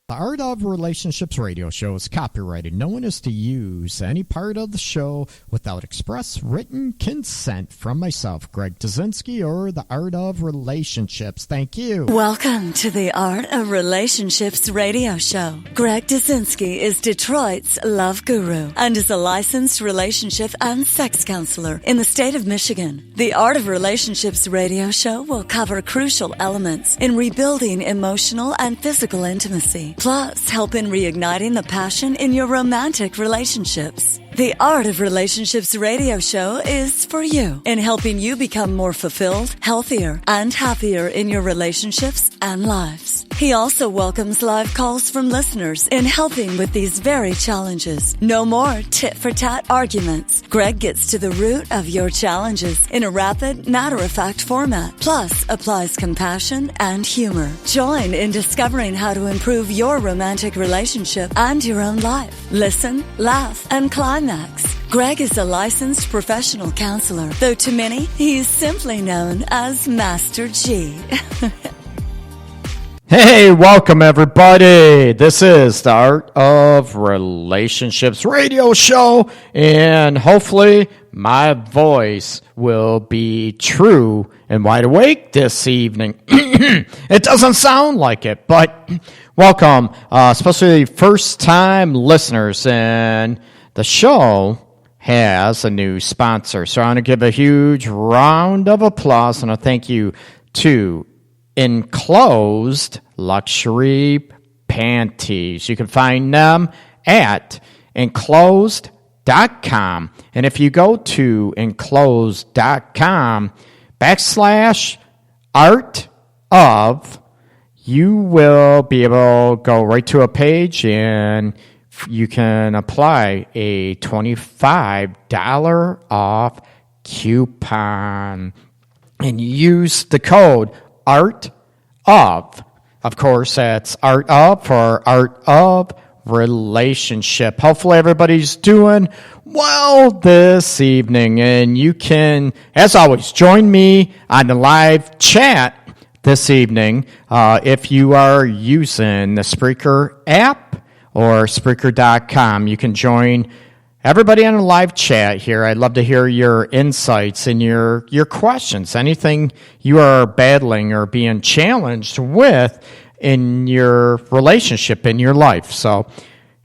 The Art of Relationships radio show is copyrighted. No one is to use any part of the show without express written consent from myself, Greg Dzinski, or the Art of Relationships. Thank you. Welcome to the Art of Relationships radio show. Greg Dzinski is Detroit's love guru and is a licensed relationship and sex counselor in the state of Michigan. The Art of Relationships radio show will cover crucial elements in rebuilding emotional and physical intimacy, plus help in reigniting the passion in your romantic relationships. The Art of Relationships radio show is for you in helping you become more fulfilled, healthier, and happier in your relationships and lives. He also welcomes live calls from listeners in helping with these very challenges. No more tit-for-tat arguments. Greg gets to the root of your challenges in a rapid, matter-of-fact format, plus applies compassion and humor. Join in discovering how to improve your romantic relationship and your own life. Listen, laugh, and climax. Greg is a licensed professional counselor, though to many, he's simply known as Master G. Hey, welcome everybody. This is the Art of Relationships radio show, and hopefully my voice will be true and wide awake this evening. It doesn't sound like it, but welcome, especially first-time listeners, and the show has a new sponsor. So I want to give a huge round of applause and a thank you to Enclosed Luxury Panties. You can find them at enclosed.com. And if you go to enclosed.com/art of, you will be able to go right to a page and you can apply a $25 off coupon and use the code ART OF. Of course, that's ART OF for Art of Relationship. Hopefully everybody's doing well this evening, and you can, as always, join me on the live chat this evening if you are using the Spreaker app or Spreaker.com. You can join everybody on a live chat here. I'd love to hear your insights and your questions, anything you are battling or being challenged with in your relationship, in your life. So,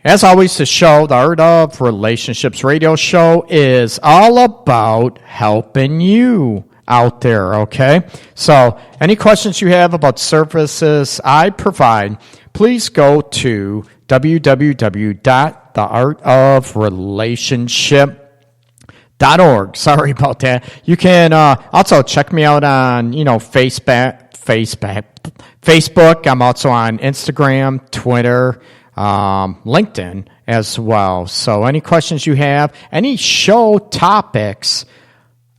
as always, the show, the Art of Relationships radio show, is all about helping you out there, okay? So, any questions you have about services I provide, please go to www.theartofrelationship.org. Sorry about that. You can also check me out on, Facebook. I'm also on Instagram, Twitter, LinkedIn as well. So any questions you have, any show topics,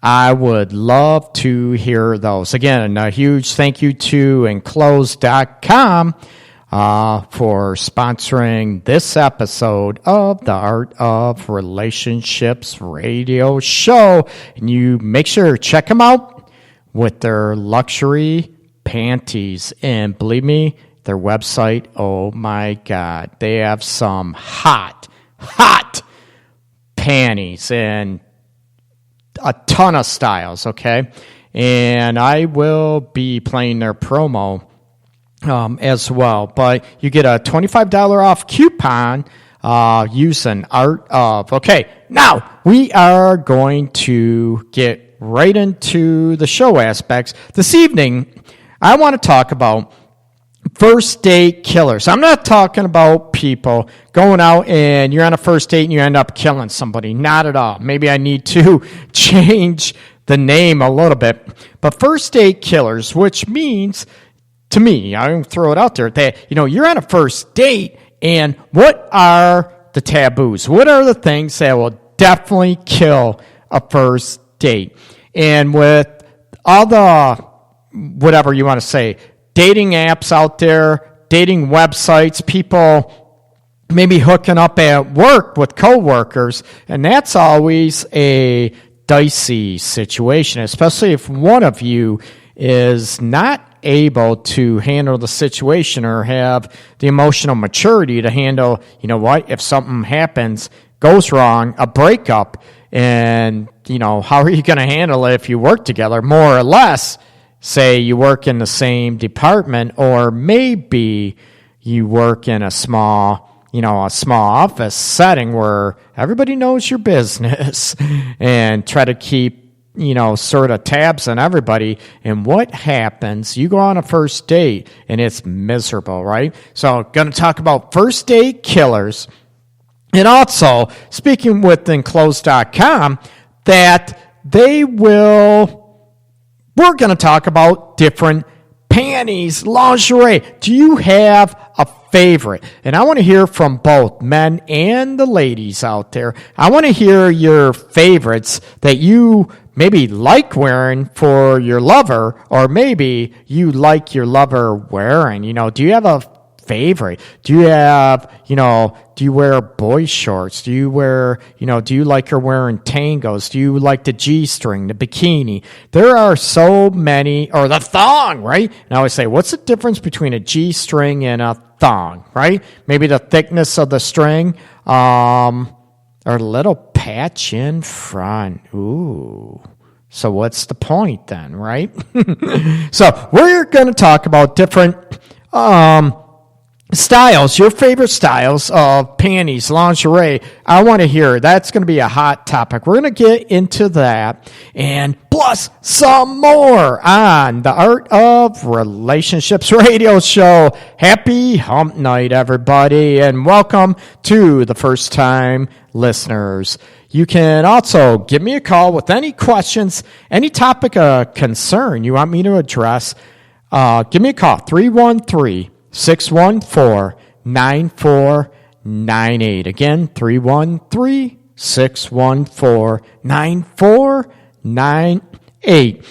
I would love to hear those. Again, a huge thank you to Enclosed.com for sponsoring this episode of the Art of Relationships radio show. And you make sure to check them out with their luxury panties. And believe me, their website, oh my God, they have some hot panties and a ton of styles, okay? And I will be playing their promo as well. But you get a $25 off coupon using Art of. Okay, now we are going to get right into the show aspects. This evening, I want to talk about first date killers. I'm not talking about people going out and you're on a first date and you end up killing somebody. Not at all. Maybe I need to change the name a little bit. But first date killers, which means, to me, I'm throw it out there, that you're on a first date, and what are the taboos? What are the things that will definitely kill a first date? And with all the, whatever you want to say, dating apps out there, dating websites, people maybe hooking up at work with coworkers, and that's always a dicey situation, especially if one of you is not able to handle the situation or have the emotional maturity to handle, you know what, if something happens, goes wrong, a breakup, and, you know, how are you going to handle it if you work together? More or less, say you work in the same department, or maybe you work in a small office setting where everybody knows your business and try to keep, you know, sort of tabs on everybody. And what happens? You go on a first date and it's miserable, right? So going to talk about first date killers. And also, speaking with Enclosed.com, that we're going to talk about different panties, lingerie. Do you have a favorite? And I want to hear from both men and the ladies out there. I want to hear your favorites that you maybe like wearing for your lover, or maybe you like your lover wearing. You know, do you have a favorite? Do you have, you know, do you wear boy shorts? Do you wear, you know, do you like her wearing tangos? Do you like the G-string, the bikini? There are so many, or the thong, right? And I always say, what's the difference between a G-string and a thong, right? Maybe the thickness of the string, or a little patch in front. Ooh. So what's the point then, right? So we're going to talk about different, styles, your favorite styles of panties, lingerie. I want to hear. That's going to be a hot topic. We're going to get into that and plus some more on the Art of Relationships radio show. Happy hump night, everybody, and welcome to the first time listeners. You can also give me a call with any questions, any topic of concern you want me to address. Give me a call, 313-614-9498. Again, 313-614-9498.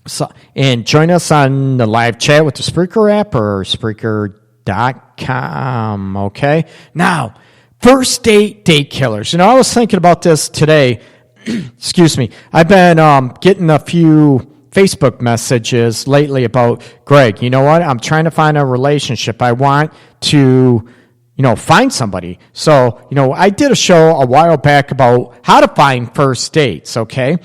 So, and join us on the live chat with the Spreaker app or Spreaker.com. Okay? Now, first date killers. You know, I was thinking about this today. Excuse me. I've been getting a few Facebook messages lately about, Greg, you know what? I'm trying to find a relationship. I want to, you know, find somebody. So, you know, I did a show a while back about how to find first dates, okay?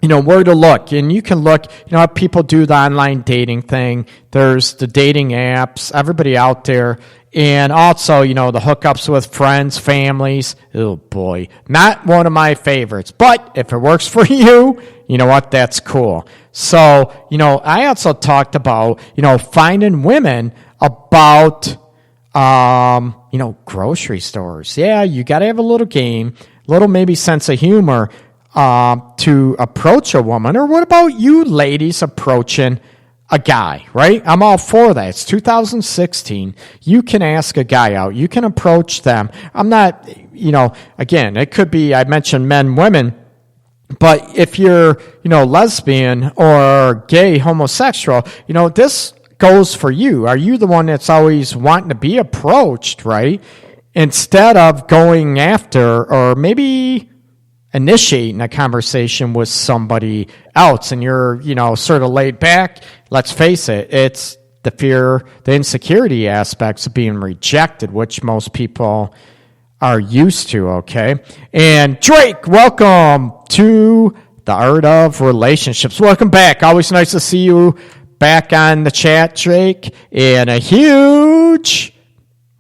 You know, where to look. And you can look, you know, people do the online dating thing. There's the dating apps, everybody out there. And also, you know, the hookups with friends, families. Oh, boy. Not one of my favorites. But if it works for you, you know what? That's cool. So, you know, I also talked about, you know, finding women about, you know, grocery stores. Yeah, you got to have a little game, a little maybe sense of humor to approach a woman. Or what about you ladies approaching a guy, right? I'm all for that. It's 2016. You can ask a guy out. You can approach them. I'm not, you know, again, it could be, I mentioned men, women, but if you're, you know, lesbian or gay, homosexual, you know, this goes for you. Are you the one that's always wanting to be approached, right? Instead of going after or maybe initiating a conversation with somebody else and you're, you know, sort of laid back. Let's face it, it's the fear, the insecurity aspects of being rejected, which most people are used to, okay? And Drake, welcome to the Art of Relationships. Welcome back. Always nice to see you back on the chat, Drake. And a huge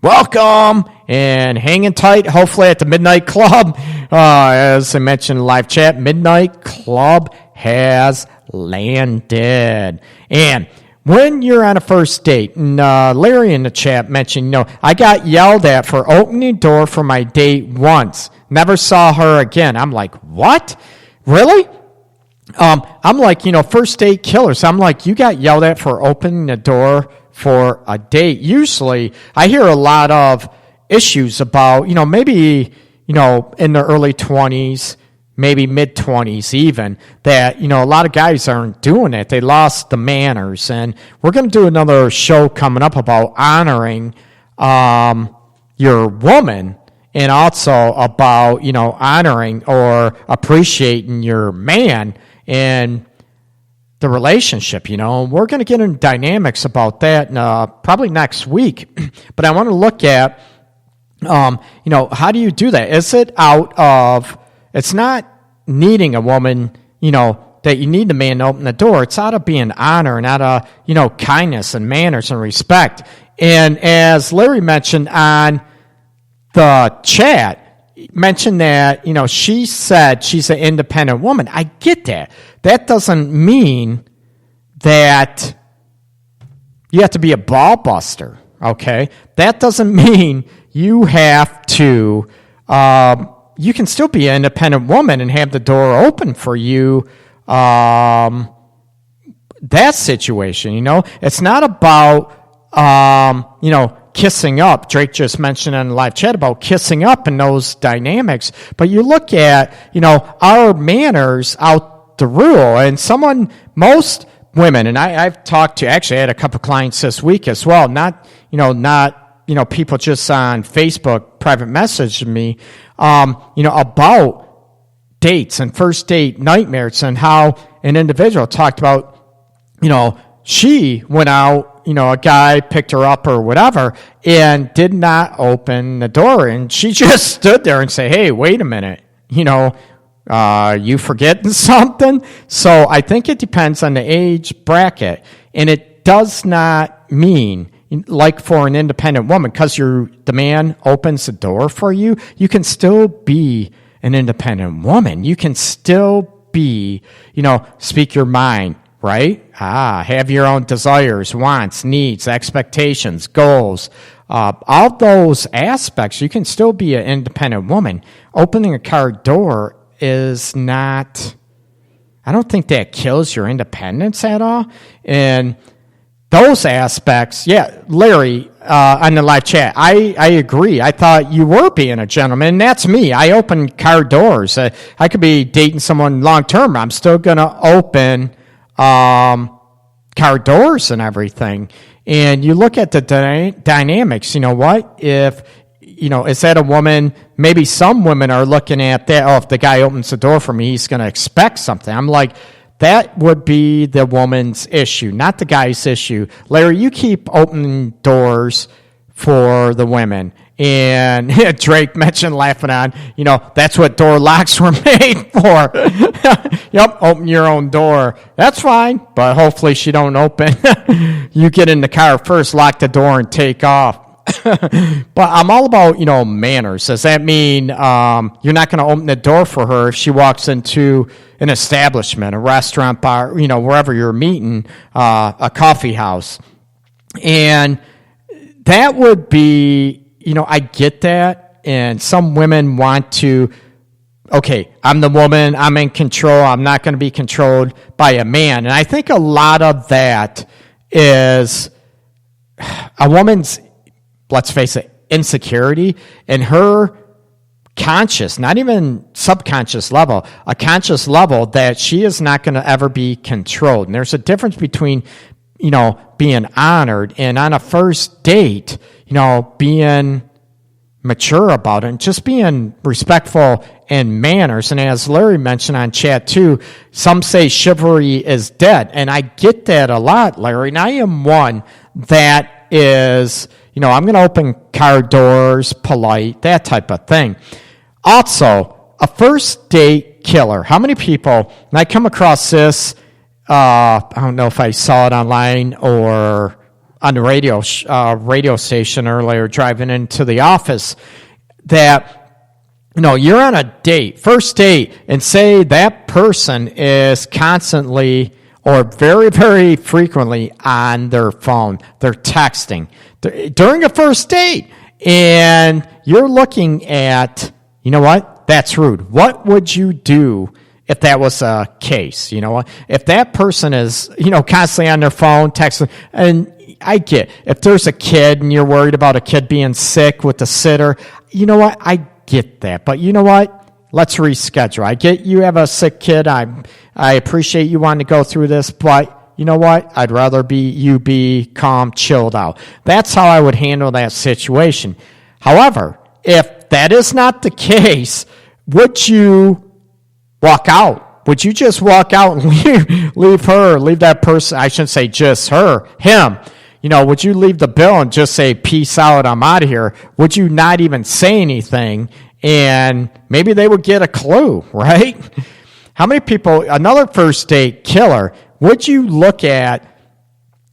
welcome and hanging tight, hopefully at the Midnight Club. As I mentioned in the live chat, Midnight Club has landed. And when you're on a first date, and Larry in the chat mentioned, you know, I got yelled at for opening the door for my date once. Never saw her again. I'm like, what? Really? I'm like, you know, first date killers. I'm like, you got yelled at for opening the door for a date. Usually, I hear a lot of issues about, you know, maybe, you know, in the early 20s, maybe mid-20s even, that, you know, a lot of guys aren't doing it. They lost the manners. And we're going to do another show coming up about honoring your woman and also about, you know, honoring or appreciating your man. And the relationship, we're going to get into dynamics about that probably next week. But I want to look at, how do you do that? Is it it's not needing a woman, that you need the man to open the door. It's out of being honor and out of, kindness and manners and respect. And as Larry mentioned on the chat, mentioned that, she said she's an independent woman. I get that. That doesn't mean that you have to be a ball buster, okay? That doesn't mean you have to, you can still be an independent woman and have the door open for you, that situation, It's not about, kissing up. Drake just mentioned in the live chat about kissing up and those dynamics. But you look at, our manners out the rule. And most women, and I've talked to, actually I had a couple clients this week as well, not people just on Facebook private messaging me, about dates and first date nightmares and how an individual talked about, she went out, a guy picked her up or whatever and did not open the door. And she just stood there and said, hey, wait a minute, you forgetting something? So I think it depends on the age bracket. And it does not mean, like for an independent woman, because the man opens the door for you, you can still be an independent woman. You can still be, speak your mind, right? Have your own desires, wants, needs, expectations, goals. All those aspects, you can still be an independent woman. Opening a car door is not, I don't think that kills your independence at all. And those aspects, yeah, Larry, on the live chat, I agree. I thought you were being a gentleman. That's me. I open car doors. I could be dating someone long term. I'm still going to open car doors and everything. And you look at the dynamics, if, is that a woman, maybe some women are looking at that, if the guy opens the door for me, he's going to expect something. I'm like, that would be the woman's issue, not the guy's issue. Larry, you keep opening doors for the women. And Drake mentioned laughing on, that's what door locks were made for. Yep, open your own door. That's fine, but hopefully she don't open. You get in the car first, lock the door, and take off. But I'm all about, manners. Does that mean you're not going to open the door for her if she walks into an establishment, a restaurant, bar, wherever you're meeting, a coffee house? And that would be, I get that. And some women want to, okay, I'm the woman, I'm in control, I'm not going to be controlled by a man. And I think a lot of that is a woman's, let's face it, insecurity and her conscious, not even subconscious level, a conscious level that she is not going to ever be controlled. And there's a difference between, being honored and on a first date, being mature about it and just being respectful in manners. And as Larry mentioned on chat too, some say chivalry is dead. And I get that a lot, Larry. And I am one that is, I'm going to open car doors, polite, that type of thing. Also, a first date killer. How many people, and I come across this, I don't know if I saw it online or on the radio station earlier, driving into the office, that, you're on a date, first date, and say that person is constantly or very, very frequently on their phone. They're texting during a first date. And you're looking at, what? That's rude. What would you do if that was a case? If that person is, constantly on their phone, texting, and I get, if there's a kid and you're worried about a kid being sick with the sitter, I get that. But you know what? Let's reschedule. I get you have a sick kid. I appreciate you wanting to go through this, but you know what? I'd rather you be calm, chilled out. That's how I would handle that situation. However, if that is not the case, would you walk out? would you just walk out and leave that person, I shouldn't say just her, him, would you leave the bill and just say, peace out, I'm out of here? Would you not even say anything? And maybe they would get a clue, right? How many people, another first date killer, would you look at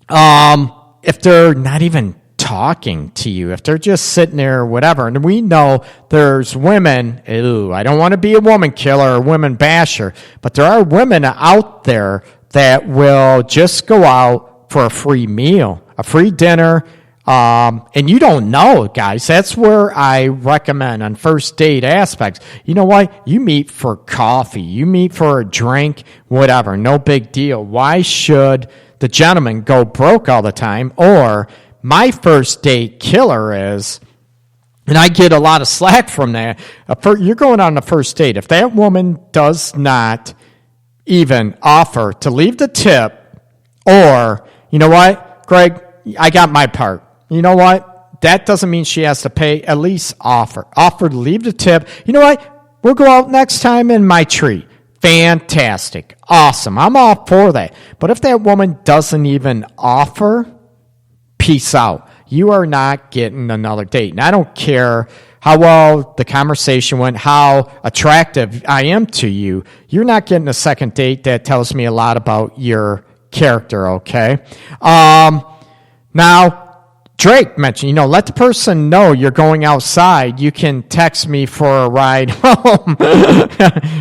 if they're not even talking to you, if they're just sitting there or whatever? And we know there's women, I don't want to be a woman killer or woman basher, but there are women out there that will just go out for a free meal, a free dinner, and you don't know, guys. That's where I recommend on first date aspects. You know what? You meet for coffee. You meet for a drink, whatever. No big deal. Why should the gentleman go broke all the time? Or my first date killer is, and I get a lot of slack from that, you're going on a first date. If that woman does not even offer to leave the tip, or, you know what, Greg, I got my part. You know what? That doesn't mean she has to pay. At least offer to leave the tip. You know what? We'll go out next time in my treat. Fantastic. Awesome. I'm all for that. But if that woman doesn't even offer, peace out. You are not getting another date. And I don't care how well the conversation went, how attractive I am to you. You're not getting a second date. That tells me a lot about your character, okay? Now, Drake mentioned, let the person know you're going outside. You can text me for a ride home.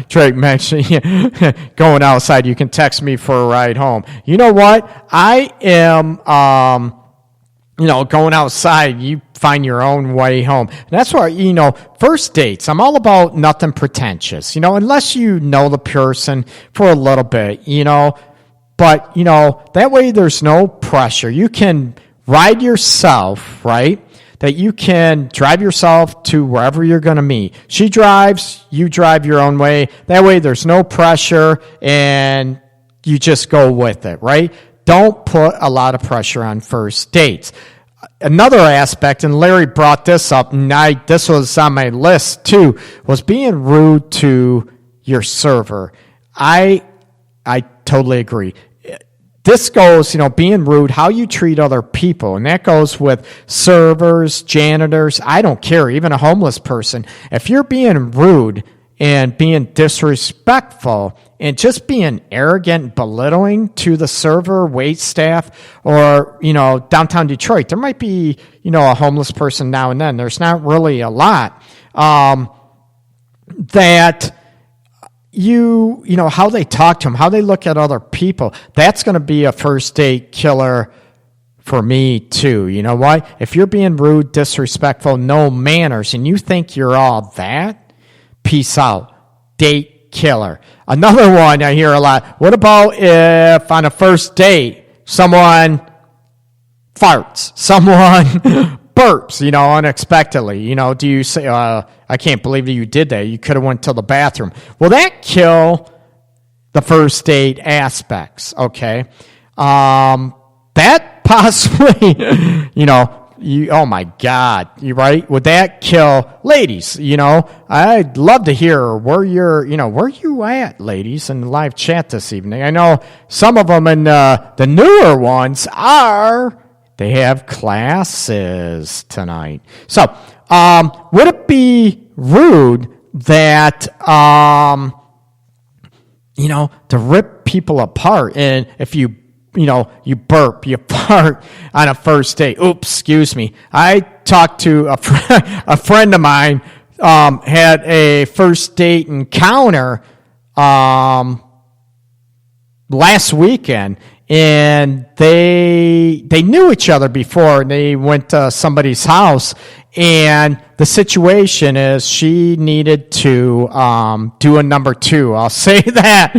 Drake mentioned, going outside, you can text me for a ride home. You know what? I am, going outside, you find your own way home. And that's why, first dates, I'm all about nothing pretentious, unless you know the person for a little bit, but, that way there's no pressure. You can ride yourself, right? That you can drive yourself to wherever you're going to meet. She drives, you drive your own way. That way there's no pressure and you just go with it, right? Don't put a lot of pressure on first dates. Another aspect, and Larry brought this up, and this was on my list too, was being rude to your server. I totally agree. This goes, being rude, how you treat other people. And that goes with servers, janitors. I don't care, even a homeless person. If you're being rude and being disrespectful and just being arrogant and belittling to the server, wait staff, or, downtown Detroit, there might be, a homeless person now and then. There's not really a lot. That how they talk to them, how they look at other people, that's going to be a first date killer for me too. You know what? If you're being rude, disrespectful, no manners, and you think you're all that, peace out. Date killer. Another one I hear a lot. What about if on a first date, someone farts, someone burps, unexpectedly? Do you say, I can't believe that you did that. You could have went to the bathroom. Will that kill the first date aspects? Okay. That possibly, oh my God, you right? Would that kill ladies? I'd love to hear where you at, ladies, in the live chat this evening. I know some of them, and the newer ones they have classes tonight. So, would it be rude that, to rip people apart? And if you burp, you fart on a first date. Oops, excuse me. I talked to a friend of mine, had a first date encounter, last weekend. And they knew each other before, and they went to somebody's house. And the situation is she needed to do a number 2. I'll say that.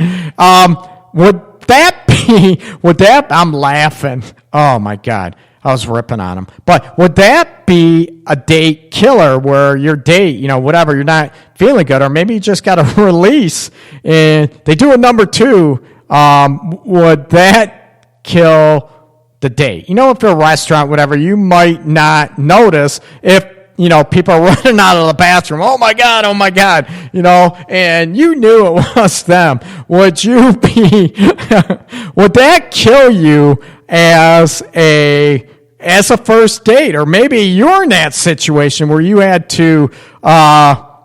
I'm laughing. Oh, my God. I was ripping on him. But would that be a date killer where your date, whatever, you're not feeling good, or maybe you just got a release, and they do a number 2, would that kill the date? If you're a restaurant, whatever, you might not notice if people are running out of the bathroom. Oh my God, and you knew it was them. Would you be, would that kill you as a first date? Or maybe you're in that situation where you had to,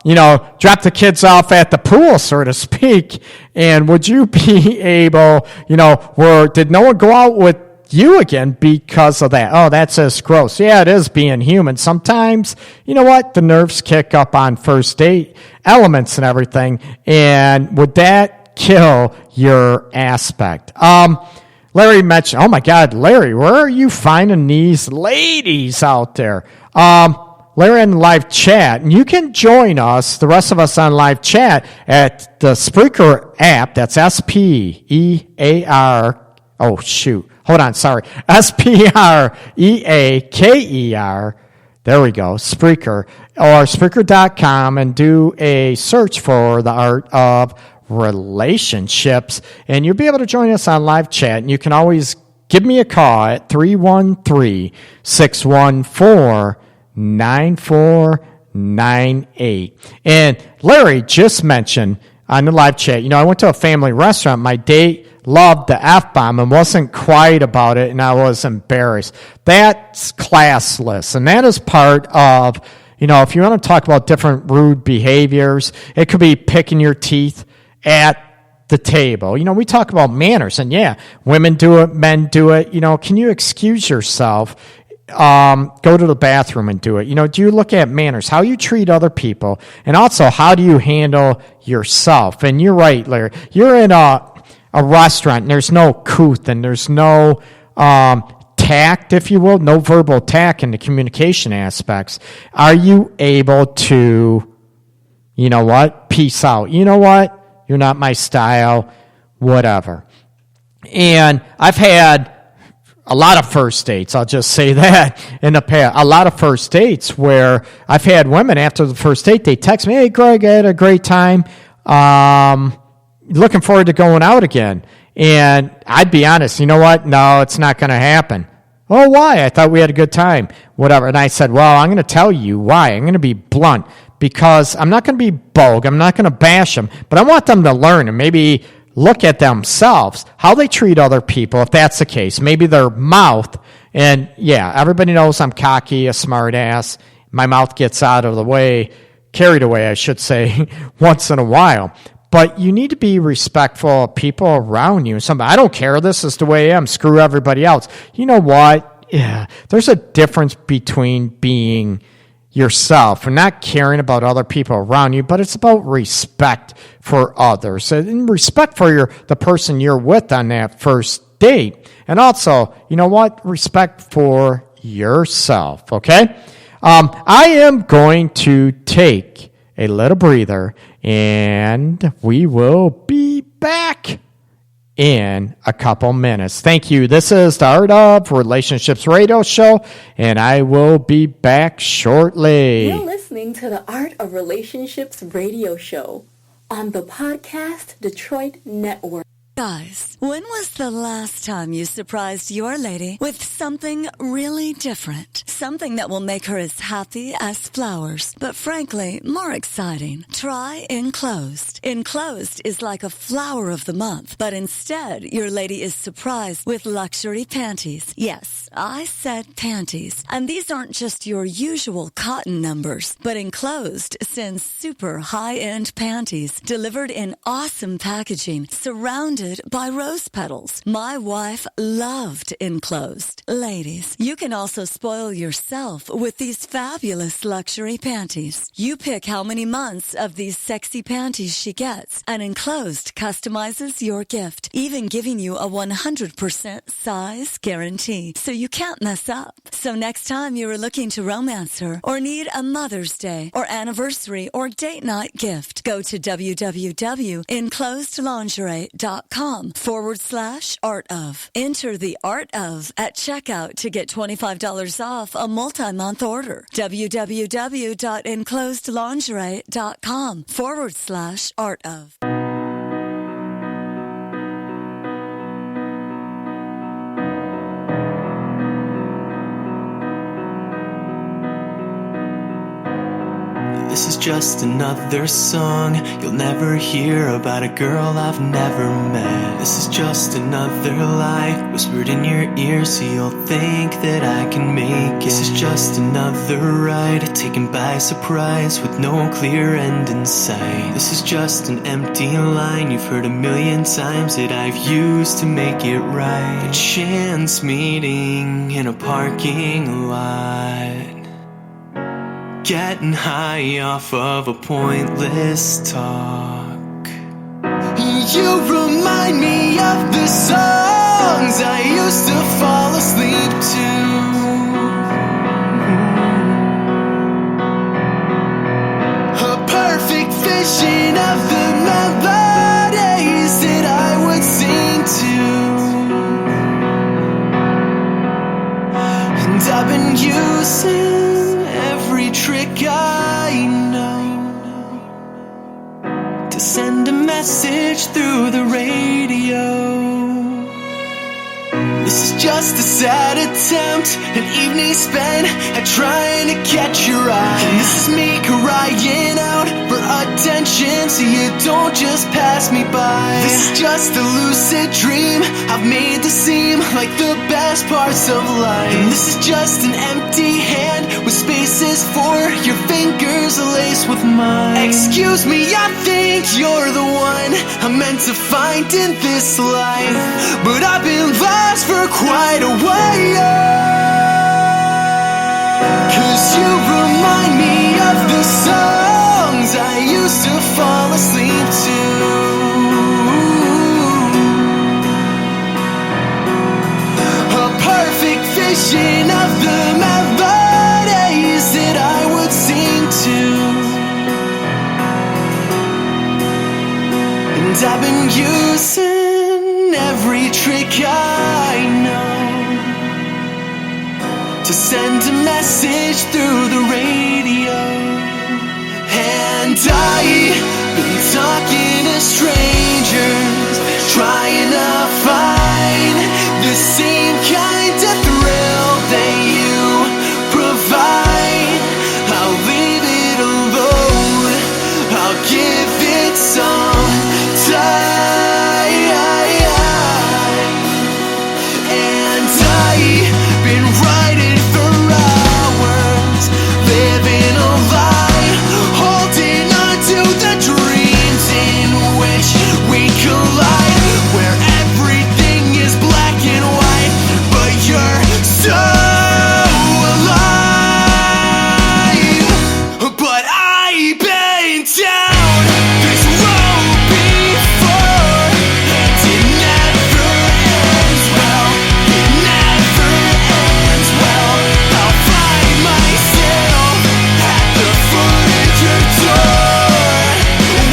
drop the kids off at the pool, so to speak. And would you be able, did no one go out with you again because of that? Oh, that's just gross. Yeah, it is being human. Sometimes, the nerves kick up on first date elements and everything. And would that kill your aspect? Larry mentioned, oh my God, Larry, where are you finding these ladies out there? Larry in live chat, and you can join us, the rest of us on live chat, at the Spreaker app. That's S-P-E-A-R. Oh, shoot. Hold on, sorry. S-P-R-E-A-K-E-R. There we go, Spreaker. Or Spreaker.com, and do a search for the art of relationships, and you'll be able to join us on live chat. And you can always give me a call at 313-614-9498. And Larry just mentioned on the live chat, I went to a family restaurant. My date loved the F-bomb and wasn't quiet about it, and I was embarrassed. That's classless, and that is part of, if you want to talk about different rude behaviors, it could be picking your teeth at the table. We talk about manners, and yeah, women do it, men do it. Can you excuse yourself? Go to the bathroom and do it. Do you look at manners, how you treat other people, and also how do you handle yourself? And you're right, Larry. You're in a restaurant, and there's no couth, and there's no tact, if you will, no verbal tact in the communication aspects. Are you able to, peace out? You're not my style, whatever. And I've had a lot of first dates, I'll just say that, in the past. A lot of first dates where I've had women after the first date, they text me, hey, Greg, I had a great time. Looking forward to going out again. And I'd be honest, no, it's not going to happen. Oh, why? I thought we had a good time. Whatever. And I said, well, I'm going to tell you why. I'm going to be blunt, because I'm not going to be bogue. I'm not going to bash them, but I want them to learn and maybe look at themselves, how they treat other people, if that's the case. Maybe their mouth, and yeah, everybody knows I'm cocky, a smart ass. My mouth gets out of the way, carried away, I should say, once in a while. But you need to be respectful of people around you. I don't care, this is the way I am, screw everybody else. You know what? Yeah, there's a difference between being yourself and not caring about other people around you, but it's about respect for others and respect for the person you're with on that first date. And also, respect for yourself, okay? I am going to take a little breather, and we will be back in a couple minutes. Thank you. This is the Art of Relationships radio show, and I will be back shortly. You're listening to the Art of Relationships radio show on the Podcast Detroit Network. Guys, when was the last time you surprised your lady with something really different? Something that will make her as happy as flowers, but frankly, more exciting. Try Enclosed. Enclosed is like a flower of the month, but instead, your lady is surprised with luxury panties. Yes, I said panties. And these aren't just your usual cotton numbers, but Enclosed sends super high-end panties delivered in awesome packaging, surrounded by rose petals. My wife loved Enclosed. Ladies, you can also spoil yourself with these fabulous luxury panties. You pick how many months of these sexy panties she gets, and Enclosed customizes your gift, even giving you a 100% size guarantee, so you can't mess up. So next time you're looking to romance her or need a Mother's Day or anniversary or date night gift, go to www.enclosedlingerie.com/art of. Enter the art of at checkout to get $25 off a multi-month order. www.enclosedlingerie.com/art of. This is just another song you'll never hear about a girl I've never met. This is just another lie whispered in your ear so you'll think that I can make it. This is just another ride taken by surprise with no clear end in sight. This is just an empty line you've heard a million times that I've used to make it right. A chance meeting in a parking lot, getting high off of a pointless talk. You remind me of the songs I used to fall asleep to. A perfect vision of the melodies that I would sing to. And I've been using every trick I know to send a message through the radio. This is just a sad attempt, an evening spent at trying to catch your eye. And this is me crying out for attention so you don't just pass me by. This is just a lucid dream I've made to seem like the best parts of life. And this is just an empty hand with spaces for your fingers laced with mine. Excuse me, I think you're the one I'm meant to find in this life, but I've been lost for quite a while. 'Cause you remind me of the songs I used to fall asleep to. A perfect vision of the melodies that I would sing to. And I've been using every trick I know to send a message through the radio. And I've been talking to strangers, trying to find the same kind of thrill that you provide. I'll leave it alone, I'll give it some time. And I've been writing for hours, living a lie, holding on to the dreams in which we collide, where everything is black and white, but you're so alive. But I've been down this road before, and it never ends well. It never ends well. I'll find myself at the foot of your door,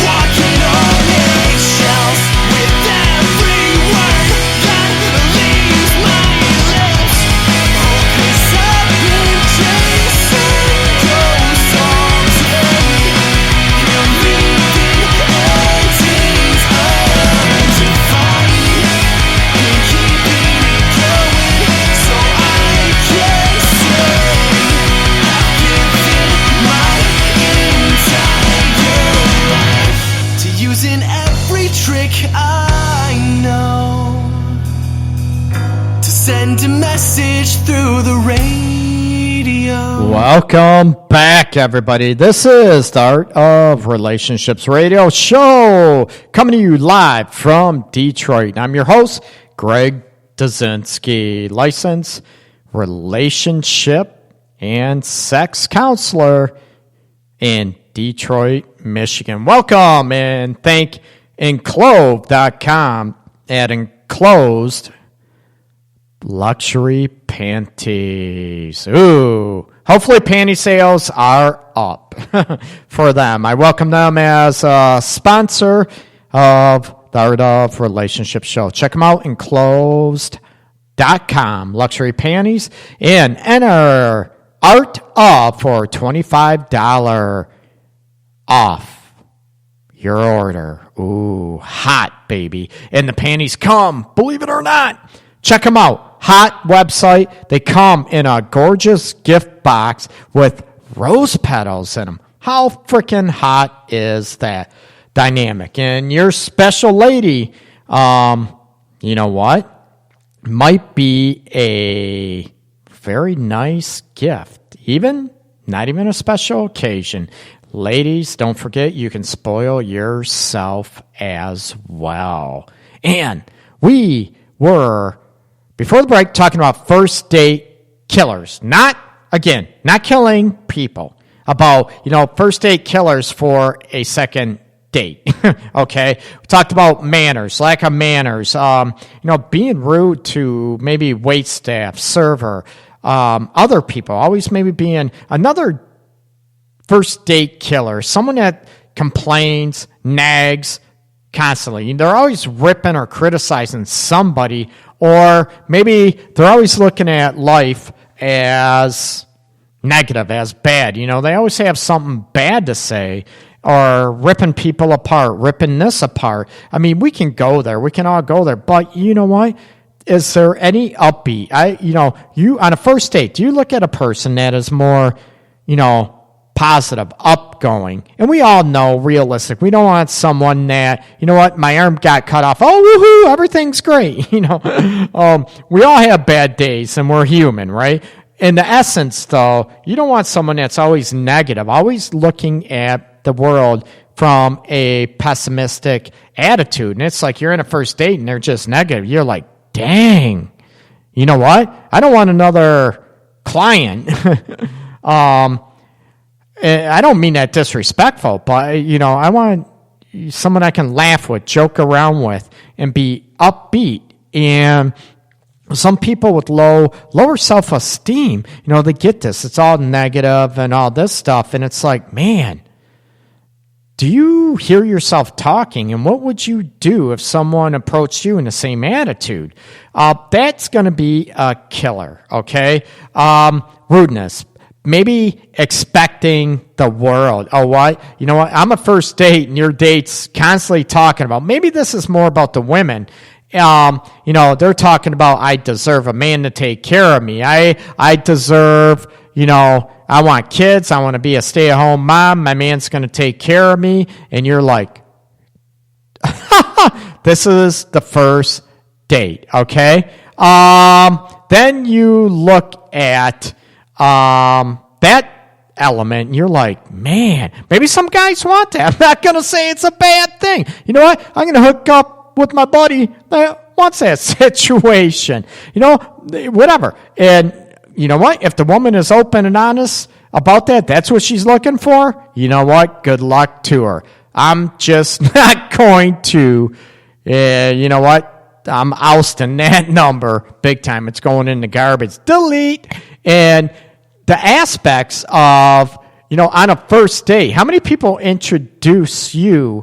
walking on eggshells with every word that leaves my lips. Oh, 'cause I've been chasing ghosts all day, and leaving endings undefined, and keeping it going so I can say I've given my entire life to using every trick I know to send a message through the radio. Welcome back, everybody. This is the Art of Relationships Radio Show, coming to you live from Detroit. I'm your host, Greg Dazinski, licensed relationship and sex counselor in Detroit, Michigan. Welcome, and thank Enclove.com at Enclosed Luxury Panties. Ooh, hopefully panty sales are up for them. I welcome them as a sponsor of the Art of Relationship Show. Check them out, Enclosed.com, luxury panties, and enter Art Of for $25 off your order. Ooh, hot, baby. And the panties come, believe it or not. Check them out. Hot website. They come in a gorgeous gift box with rose petals in them. How freaking hot is that dynamic? And your special lady, you know what? Might be a very nice gift. Not even a special occasion. Ladies, don't forget you can spoil yourself as well. And we were, before the break, talking about first date killers. Not killing people. About, first date killers for a second date. Okay? We talked about manners, lack of manners, being rude to maybe wait staff, server, other people, always maybe being another first date killer, someone that complains, nags constantly. They're always ripping or criticizing somebody, or maybe they're always looking at life as negative, as bad. They always have something bad to say, or ripping people apart, ripping this apart. I mean, we can go there. We can all go there. But you know what? Is there any upbeat? You on a first date, do you look at a person that is more, positive, upgoing? And we all know, realistic. We don't want someone that, my arm got cut off. Oh, woohoo, everything's great. We all have bad days, and we're human, right? In the essence, though, you don't want someone that's always negative, always looking at the world from a pessimistic attitude. And it's like you're in a first date and they're just negative. You're like, dang, you know what? I don't want another client. I don't mean that disrespectful, but, I want someone I can laugh with, joke around with, and be upbeat. And some people with lower self-esteem, they get this. It's all negative and all this stuff. And it's like, man, do you hear yourself talking? And what would you do if someone approached you in the same attitude? That's going to be a killer, okay? Rudeness. Maybe expecting the world. Oh, what? You know what? I'm a first date and your date's constantly talking about, maybe this is more about the women. They're talking about, I deserve a man to take care of me. I deserve, I want kids. I want to be a stay-at-home mom. My man's going to take care of me. And you're like, this is the first date, okay? Then you look at that element, and you're like, man, maybe some guys want that. I'm not going to say it's a bad thing. You know what? I'm going to hook up with my buddy that wants that situation. Whatever. And you know what? If the woman is open and honest about that, that's what she's looking for, you know what? Good luck to her. I'm just not going to, you know what? I'm ousting that number big time. It's going in the garbage. Delete. And the aspects of, on a first date, how many people introduce you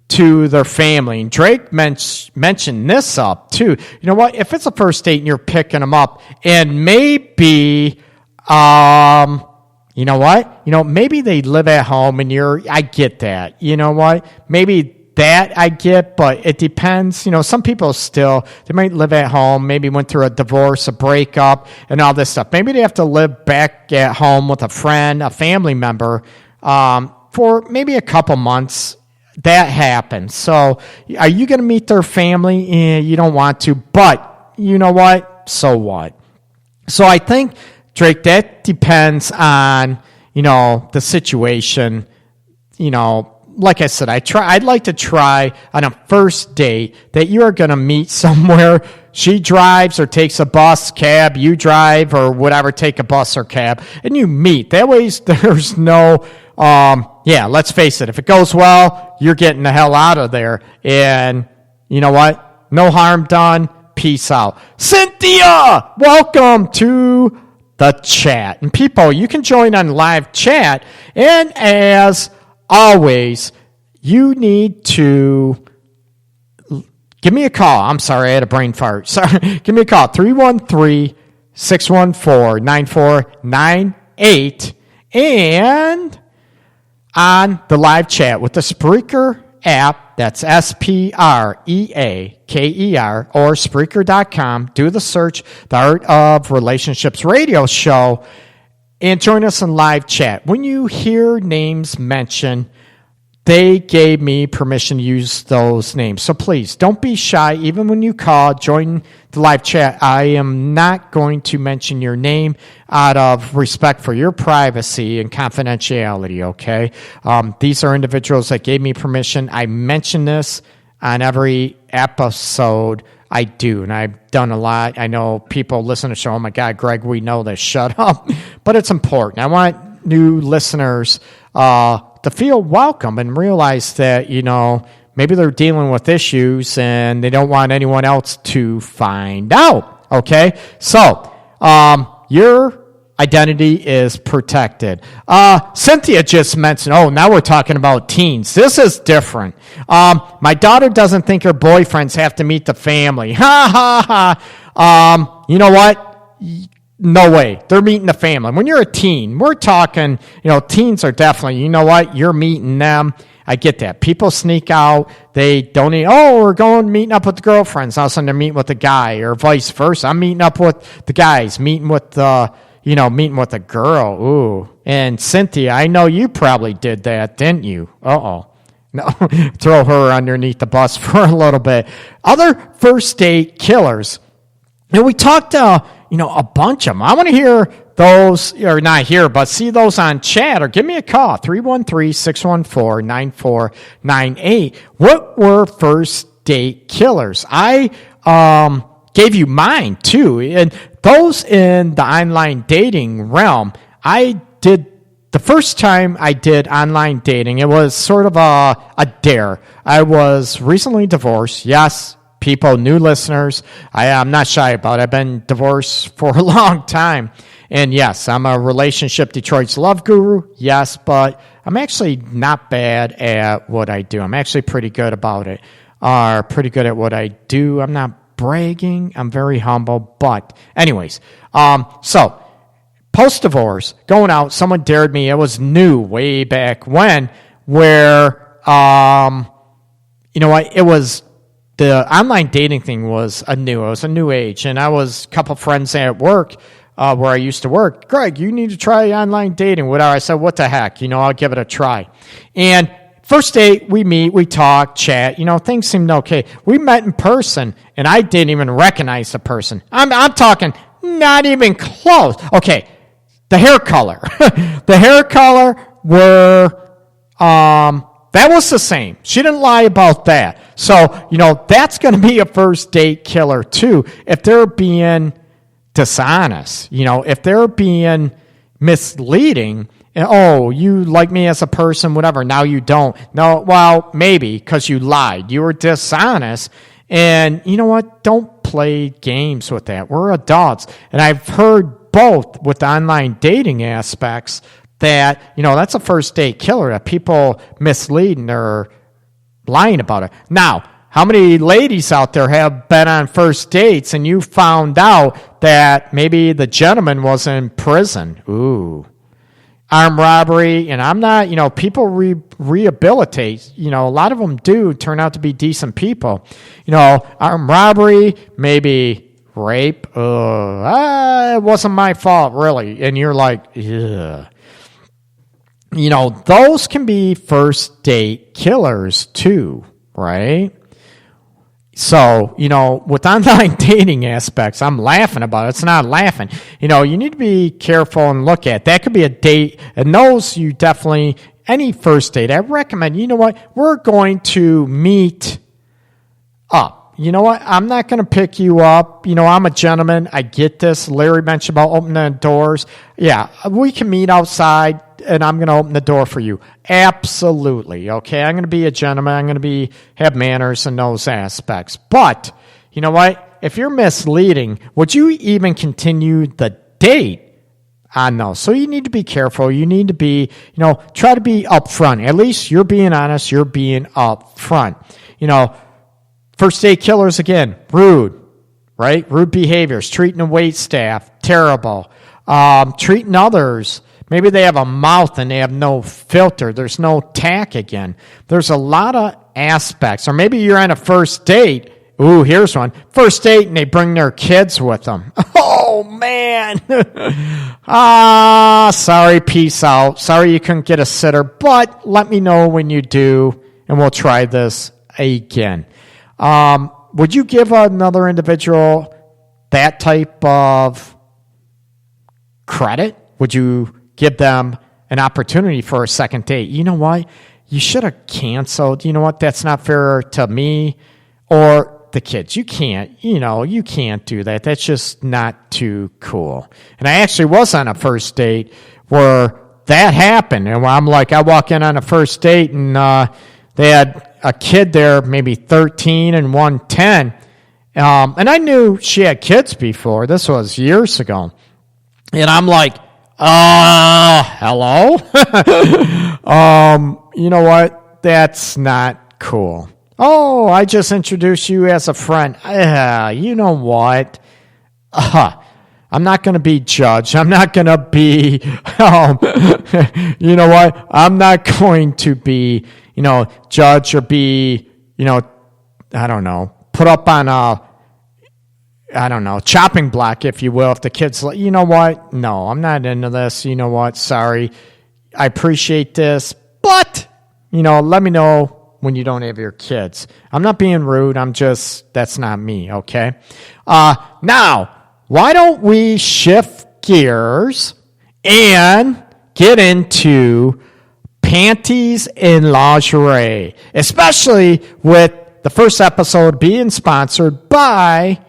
to their family? And Drake mentioned this up too. You know what? If it's a first date and you're picking them up, and maybe, you know what? Maybe they live at home and I get that. You know what? Maybe that I get, but it depends. Some people still, they might live at home, maybe went through a divorce, a breakup, and all this stuff. Maybe they have to live back at home with a friend, a family member, for maybe a couple months. That happens. So are you going to meet their family? You don't want to, but you know what? So what? So I think, Drake, that depends on, the situation. Like I said, I'd like to try on a first date that you are going to meet somewhere. She drives or takes a bus, cab, you drive or whatever, take a bus or cab, and you meet. That way there's no, let's face it. If it goes well, you're getting the hell out of there. And you know what? No harm done. Peace out. Cynthia, welcome to the chat. And people, you can join on live chat. And as always, you need to give me a call. I'm sorry, I had a brain fart. Sorry. Give me a call, 313-614-9498. And on the live chat with the Spreaker app, that's Spreaker, or Spreaker.com. Do the search, the Art of Relationships Radio Show. and join us in live chat. When you hear names mentioned, they gave me permission to use those names. So please, don't be shy. Even when you call, join the live chat. I am not going to mention your name out of respect for your privacy and confidentiality, okay? These are individuals that gave me permission. I mention this on every episode I do, and I've done a lot. I know people listen to the show, oh my God, Greg, we know this, shut up. But it's important. I want new listeners to feel welcome and realize that, maybe they're dealing with issues and they don't want anyone else to find out, okay? So, your identity is protected. Cynthia just mentioned, now we're talking about teens. This is different. My daughter doesn't think her boyfriends have to meet the family. Ha, ha, ha. You know what? No way. They're meeting the family. When you're a teen, we're talking, teens are definitely, you're meeting them. I get that. People sneak out. They don't eat. We're going meeting up with the girlfriends. All of a sudden they're meeting with the guy or vice versa. I'm meeting up with the guys, meeting with the girl. Ooh. And Cynthia, I know you probably did that, didn't you? Uh-oh. No, throw her underneath the bus for a little bit. Other first date killers. And we talked, a bunch of them. I want to hear those, or not hear, but see those on chat, or give me a call, 313-614-9498. What were first date killers? I gave you mine, too. And those in the online dating realm, the first time I did online dating, it was sort of a dare. I was recently divorced. Yes, people, new listeners, I'm not shy about it. I've been divorced for a long time. And yes, I'm a relationship Detroit's love guru. Yes, but I'm actually not bad at what I do. I'm actually pretty good about it. Pretty good at what I do. I'm not bragging. I'm very humble. But anyways, so post-divorce, going out, someone dared me. It was new way back when, where, it was, the online dating thing was it was a new age. And I was a couple friends at work, where I used to work. Greg, you need to try online dating. Whatever. I said, what the heck? I'll give it a try. And first date, we meet, we talk, chat. Things seemed okay. We met in person, and I didn't even recognize the person. I'm talking not even close. Okay, the hair color. The hair color were, that was the same. She didn't lie about that. So, that's going to be a first date killer, too. If they're being dishonest, if they're being misleading, and, you like me as a person, whatever, now you don't. No, well, maybe, because you lied. You were dishonest. And you know what? Don't play games with that. We're adults. And I've heard both with the online dating aspects that, that's a first date killer, that people mislead and they're lying about it. Now, how many ladies out there have been on first dates and you found out that maybe the gentleman was in prison? Ooh. Armed robbery, and I'm not, people rehabilitate. A lot of them do turn out to be decent people. Armed robbery, maybe rape. It wasn't my fault, really. And you're like, ugh. Those can be first date killers too, right? So, with online dating aspects, I'm laughing about it. It's not laughing. You need to be careful and look at. That could be a date, and those you definitely, any first date, I recommend, we're going to meet up. I'm not going to pick you up. I'm a gentleman. I get this. Larry mentioned about opening the doors. Yeah, we can meet outside, and I'm going to open the door for you. Absolutely, okay? I'm going to be a gentleman. I'm going to have manners in those aspects. But, you know what? If you're misleading, would you even continue the date on those? So you need to be careful. You need to be, try to be upfront. At least you're being honest. You're being upfront. First date killers, again, rude, right? Rude behaviors, treating the wait staff, terrible. Treating others, maybe they have a mouth and they have no filter. There's no tack again. There's a lot of aspects. Or maybe you're on a first date. Ooh, here's one. First date and they bring their kids with them. Oh, man. sorry, peace out. Sorry you couldn't get a sitter, but let me know when you do, and we'll try this again. Would you give another individual that type of credit? Would you give them an opportunity for a second date? You know what? You should have canceled. You know what? That's not fair to me or the kids. You can't do that. That's just not too cool. And I actually was on a first date where that happened. And I'm like, I walk in on a first date and they had a kid there, maybe 13 and one 10. And I knew she had kids before. This was years ago. And I'm like, hello? You know what? That's not cool. Oh, I just introduced you as a friend. You know what? I'm not going to be judged. I'm not going to be, you know what? I'm not going to be, judged or be, I don't know, put up on a chopping block, if you will. If the kid's like, you know what? No, I'm not into this. You know what? Sorry. I appreciate this, but, let me know when you don't have your kids. I'm not being rude. That's not me, okay? Now, why don't we shift gears and get into panties and lingerie, especially with the first episode being sponsored by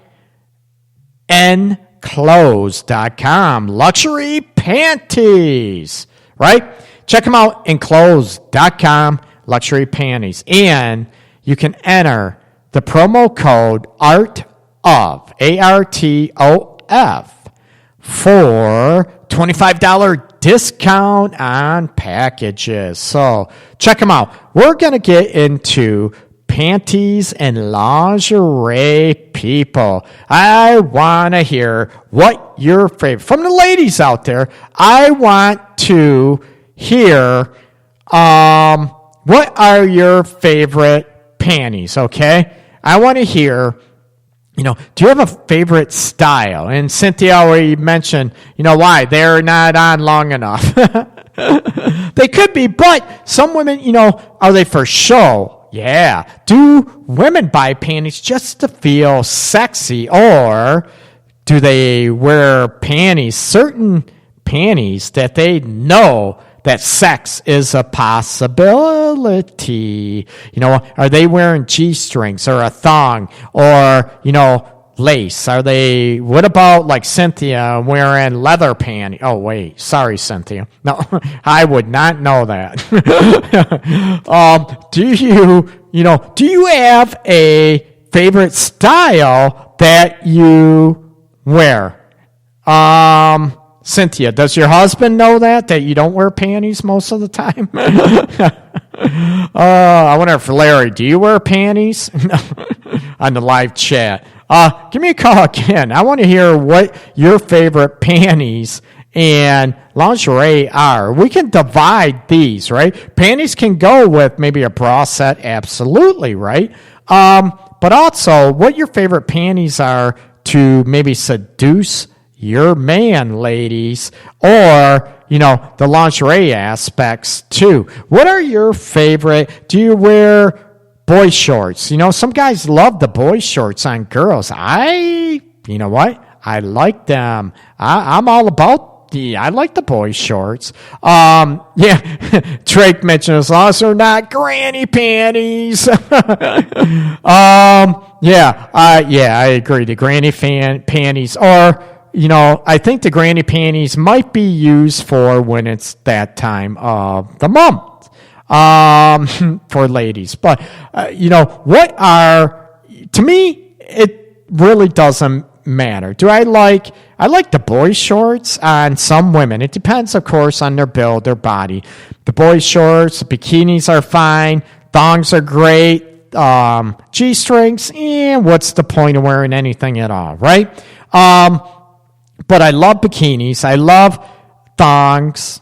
Enclosed.com. Luxury panties, right? Check them out, Enclosed.com, luxury panties. And you can enter the promo code ARTOF, ARTOF, for $25 discount on packages. So check them out. We're going to get into panties and lingerie, people. I want to hear what your favorite, from the ladies out there, I want to hear what are your favorite panties, okay? I want to hear, do you have a favorite style? And Cynthia already mentioned, why? They're not on long enough. They could be, but some women, are they for show? Yeah. Do women buy panties just to feel sexy, or do they wear panties, certain panties that they know that sex is a possibility? Are they wearing G-strings or a thong or, lace? What about like Cynthia wearing leather panties? Oh, wait. Sorry, Cynthia. No, I would not know that. Do you have a favorite style that you wear? Cynthia, does your husband know that you don't wear panties most of the time? I wonder if Larry, do you wear panties? On the live chat. Give me a call again. I want to hear what your favorite panties and lingerie are. We can divide these, right? Panties can go with maybe a bra set, absolutely, right? But also, what your favorite panties are to maybe seduce your man, ladies, or, the lingerie aspects too. What are your favorite? Do you wear boy shorts? Some guys love the boy shorts on girls. You know what? I like them. I'm all about I like the boy shorts. Yeah, Drake mentioned as long as they're not granny panties. Yeah, I agree. The granny panties are, I think the granny panties might be used for when it's that time of the month. For ladies. But, to me, it really doesn't matter. I like the boy shorts on some women. It depends, of course, on their build, their body. The boy shorts, the bikinis are fine. Thongs are great. G-strings, what's the point of wearing anything at all, right? But I love bikinis. I love thongs.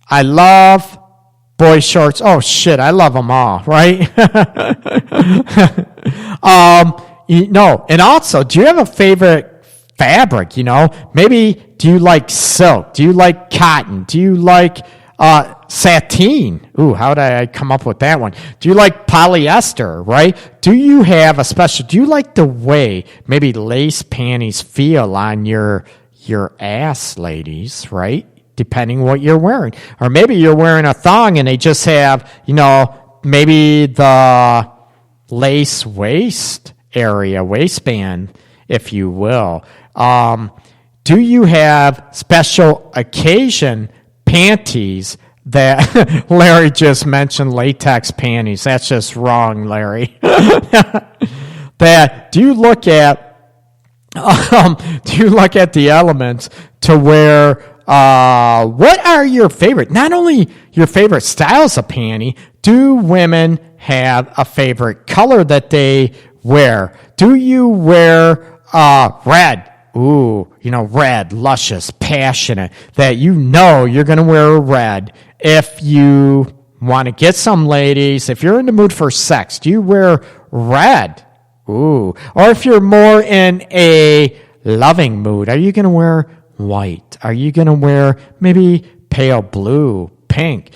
I love boy shorts. Oh, shit, I love them all, right? And also, do you have a favorite fabric, Maybe do you like silk? Do you like cotton? Do you like sateen? Ooh, how did I come up with that one? Do you like polyester, right? Do you like the way maybe lace panties feel on your ass, ladies, right? Depending what you're wearing. Or maybe you're wearing a thong and they just have, maybe the lace waistband, if you will. Do you have special occasion panties that Larry just mentioned? Latex panties. That's just wrong, Larry. Do you look at the elements to where what are your favorite, not only your favorite styles of panty, do women have a favorite color that they wear? Do you wear red? Ooh, red, luscious, passionate, that you're going to wear red. If you want to get some ladies, if you're in the mood for sex, do you wear red? Ooh. Or if you're more in a loving mood, are you going to wear white? Are you going to wear maybe pale blue, pink?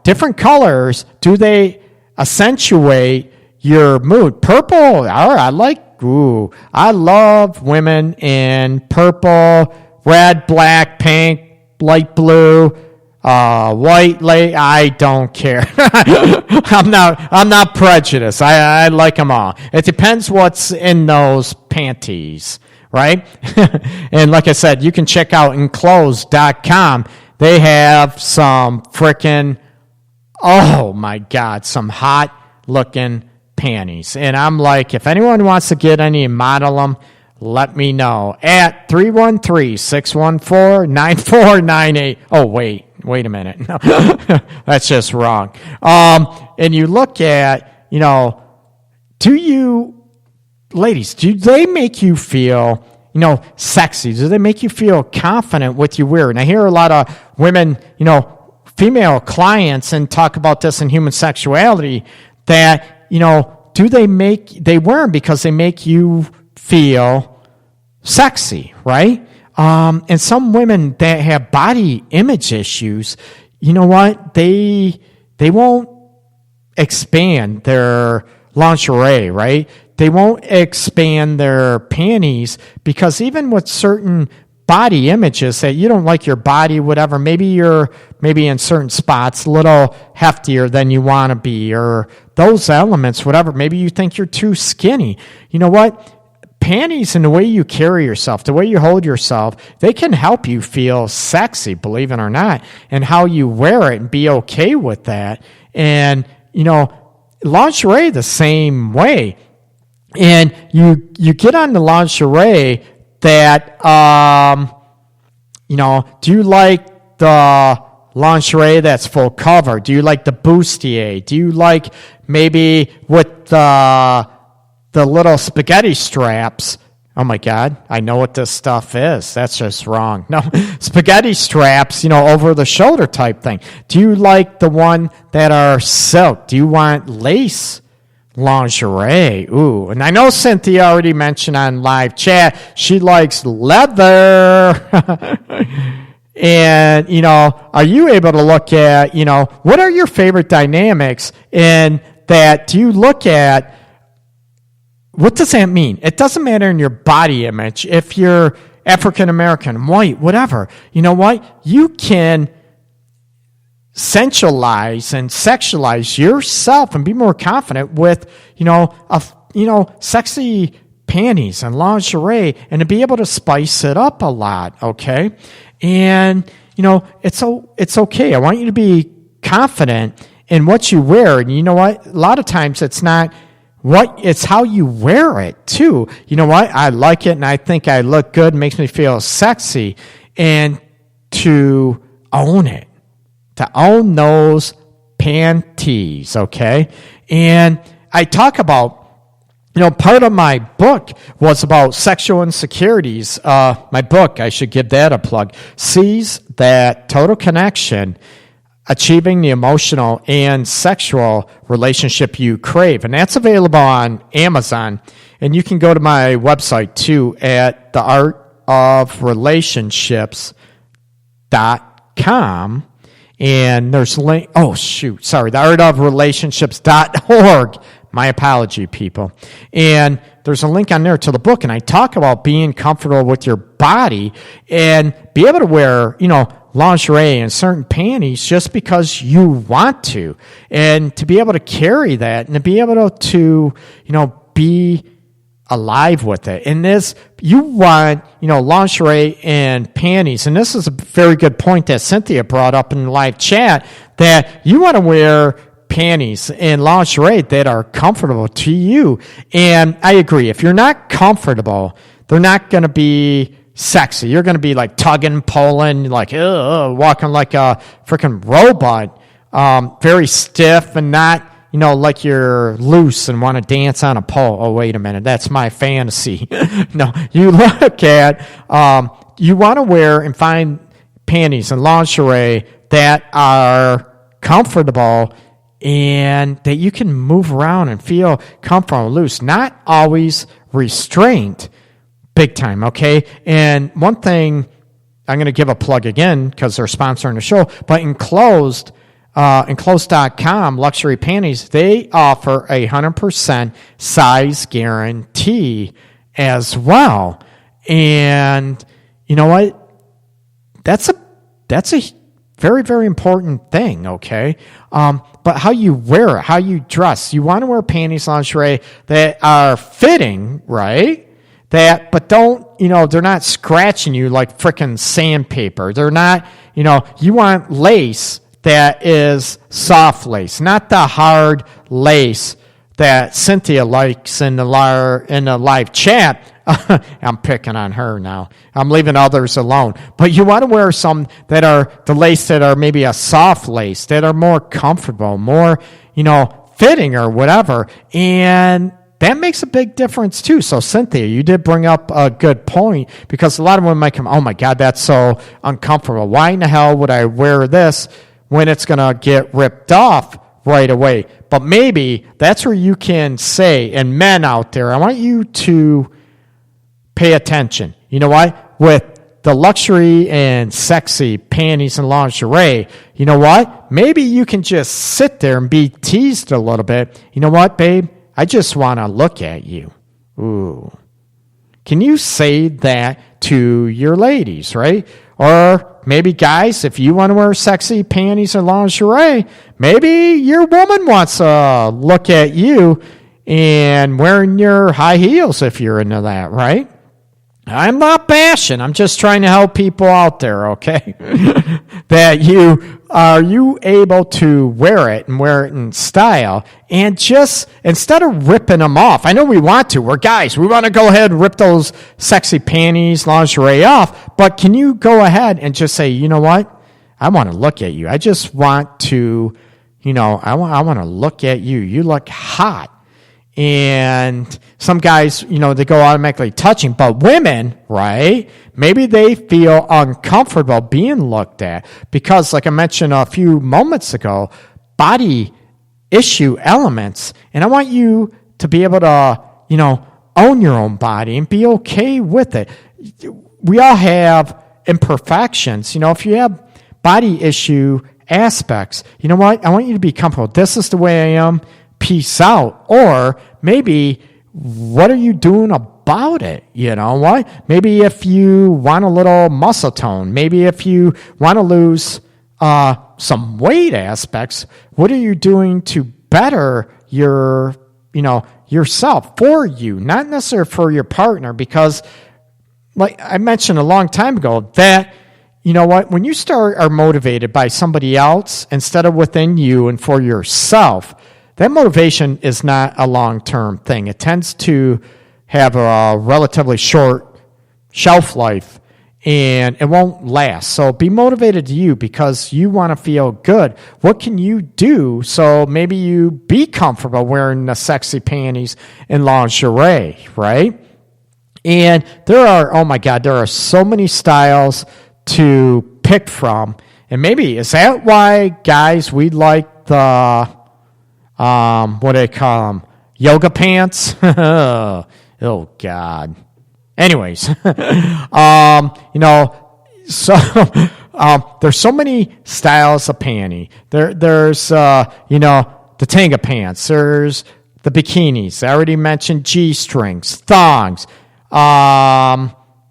Different colors, do they accentuate your mood? Purple, all right, I love women in purple, red, black, pink, light blue, white, I don't care. I'm not prejudiced. I like them all. It depends what's in those panties, right? And like I said, you can check out enclosed.com. They have some frickin', oh my God, some hot looking panties. And I'm like, if anyone wants to get any and model them, let me know at 313-614-9498. Oh, wait a minute. No, that's just wrong. And you look at, ladies, do they make you feel, sexy? Do they make you feel confident with your wear? And I hear a lot of women, female clients, and talk about this in human sexuality, that, do they wear them because they make you feel sexy, right? And some women that have body image issues, you know what? They won't expand their lingerie, right? They won't expand their panties because even with certain body images that you don't like your body, whatever, maybe you're in certain spots a little heftier than you want to be, or those elements, whatever, maybe you think you're too skinny. You know what? Panties and the way you carry yourself, the way you hold yourself, they can help you feel sexy, believe it or not, and how you wear it and be okay with that. And, lingerie the same way. And you get on the lingerie that, do you like the lingerie that's full cover? Do you like the bustier? Do you like maybe with the little spaghetti straps? Oh my God, I know what this stuff is. That's just wrong. No, spaghetti straps, over the shoulder type thing. Do you like the one that are silk? Do you want lace lingerie? Ooh, and I know Cynthia already mentioned on live chat, she likes leather. And, are you able to look at, what are your favorite dynamics in that? Do you look at, what does that mean? It doesn't matter in your body image. If you're African American, white, whatever, you know what? You can sensualize and sexualize yourself and be more confident with, sexy panties and lingerie, and to be able to spice it up a lot, okay? And, it's okay. I want you to be confident in what you wear. And you know what? A lot of times it's not it's how you wear it too. You know what? I like it and I think I look good. It makes me feel sexy. And to own it, to own those panties, okay? And I talk about, part of my book was about sexual insecurities. My book, I should give that a plug, Seize That Total Connection, Achieving the Emotional and Sexual Relationship You Crave. And that's available on Amazon. And you can go to my website too at theartofrelationships.com. And there's link. Oh, shoot. Sorry. Theartofrelationships.org. My apology, people. And there's a link on there to the book. And I talk about being comfortable with your body and be able to wear, lingerie and certain panties just because you want to. And to be able to carry that and to be able to be alive with it. And this, you want, lingerie and panties. And this is a very good point that Cynthia brought up in the live chat, that you want to wear panties and lingerie that are comfortable to you. And I agree. If you're not comfortable, they're not going to be sexy. You're going to be like tugging, pulling, like walking like a freaking robot, very stiff and not, like you're loose and want to dance on a pole. Oh, wait a minute. That's my fantasy. No, you look at, you want to wear and find panties and lingerie that are comfortable and that you can move around and feel comfortable and loose, not always restrained. Big time, okay? And one thing, I'm going to give a plug again because they're sponsoring the show, but Enclosed.com, luxury panties, they offer 100% size guarantee as well. And you know what? That's a very, very important thing, okay? But how you wear it, how you dress. You want to wear panties, lingerie that are fitting, right? But don't, they're not scratching you like frickin' sandpaper. They're not, you want lace that is soft lace, not the hard lace that Cynthia likes in the live chat. I'm picking on her now. I'm leaving others alone. But you want to wear some that are the lace that are maybe a soft lace, that are more comfortable, more, fitting or whatever. And that makes a big difference too. So Cynthia, you did bring up a good point, because a lot of women might come, oh my God, that's so uncomfortable. Why in the hell would I wear this when it's going to get ripped off right away? But maybe that's where you can say, and men out there, I want you to pay attention. You know what? With the luxury and sexy panties and lingerie, you know what? Maybe you can just sit there and be teased a little bit. You know what, babe? I just want to look at you. Ooh. Can you say that to your ladies, right? Or maybe, guys, if you want to wear sexy panties or lingerie, maybe your woman wants to look at you and wearing your high heels if you're into that, right? I'm not bashing. I'm just trying to help people out there, okay? That are you able to wear it and wear it in style, and just instead of ripping them off. I know we want to. We're guys. We want to go ahead and rip those sexy panties, lingerie off. But can you go ahead and just say, you know what? I want to look at you. I just want to, I want to look at you. You look hot. And some guys, they go automatically touching, but women, right? Maybe they feel uncomfortable being looked at because, like I mentioned a few moments ago, body issue elements. And I want you to be able to, own your own body and be okay with it. We all have imperfections. If you have body issue aspects, you know what? I want you to be comfortable. This is the way I am. Peace out. Or maybe, what are you doing about it? You know what? Maybe if you want a little muscle tone, maybe if you want to lose some weight aspects, what are you doing to better your, yourself, for you, not necessarily for your partner? Because, like I mentioned a long time ago, that, when you are motivated by somebody else instead of within you and for yourself, that motivation is not a long-term thing. It tends to have a relatively short shelf life, and it won't last. So be motivated to you because you want to feel good. What can you do so maybe you be comfortable wearing the sexy panties and lingerie, right? And there are so many styles to pick from. And maybe, is that why, guys, we like the... what do they call them? Yoga pants? Oh, God. Anyways, so there's so many styles of panty. There's the tanga pants. There's the bikinis. I already mentioned G-strings, thongs,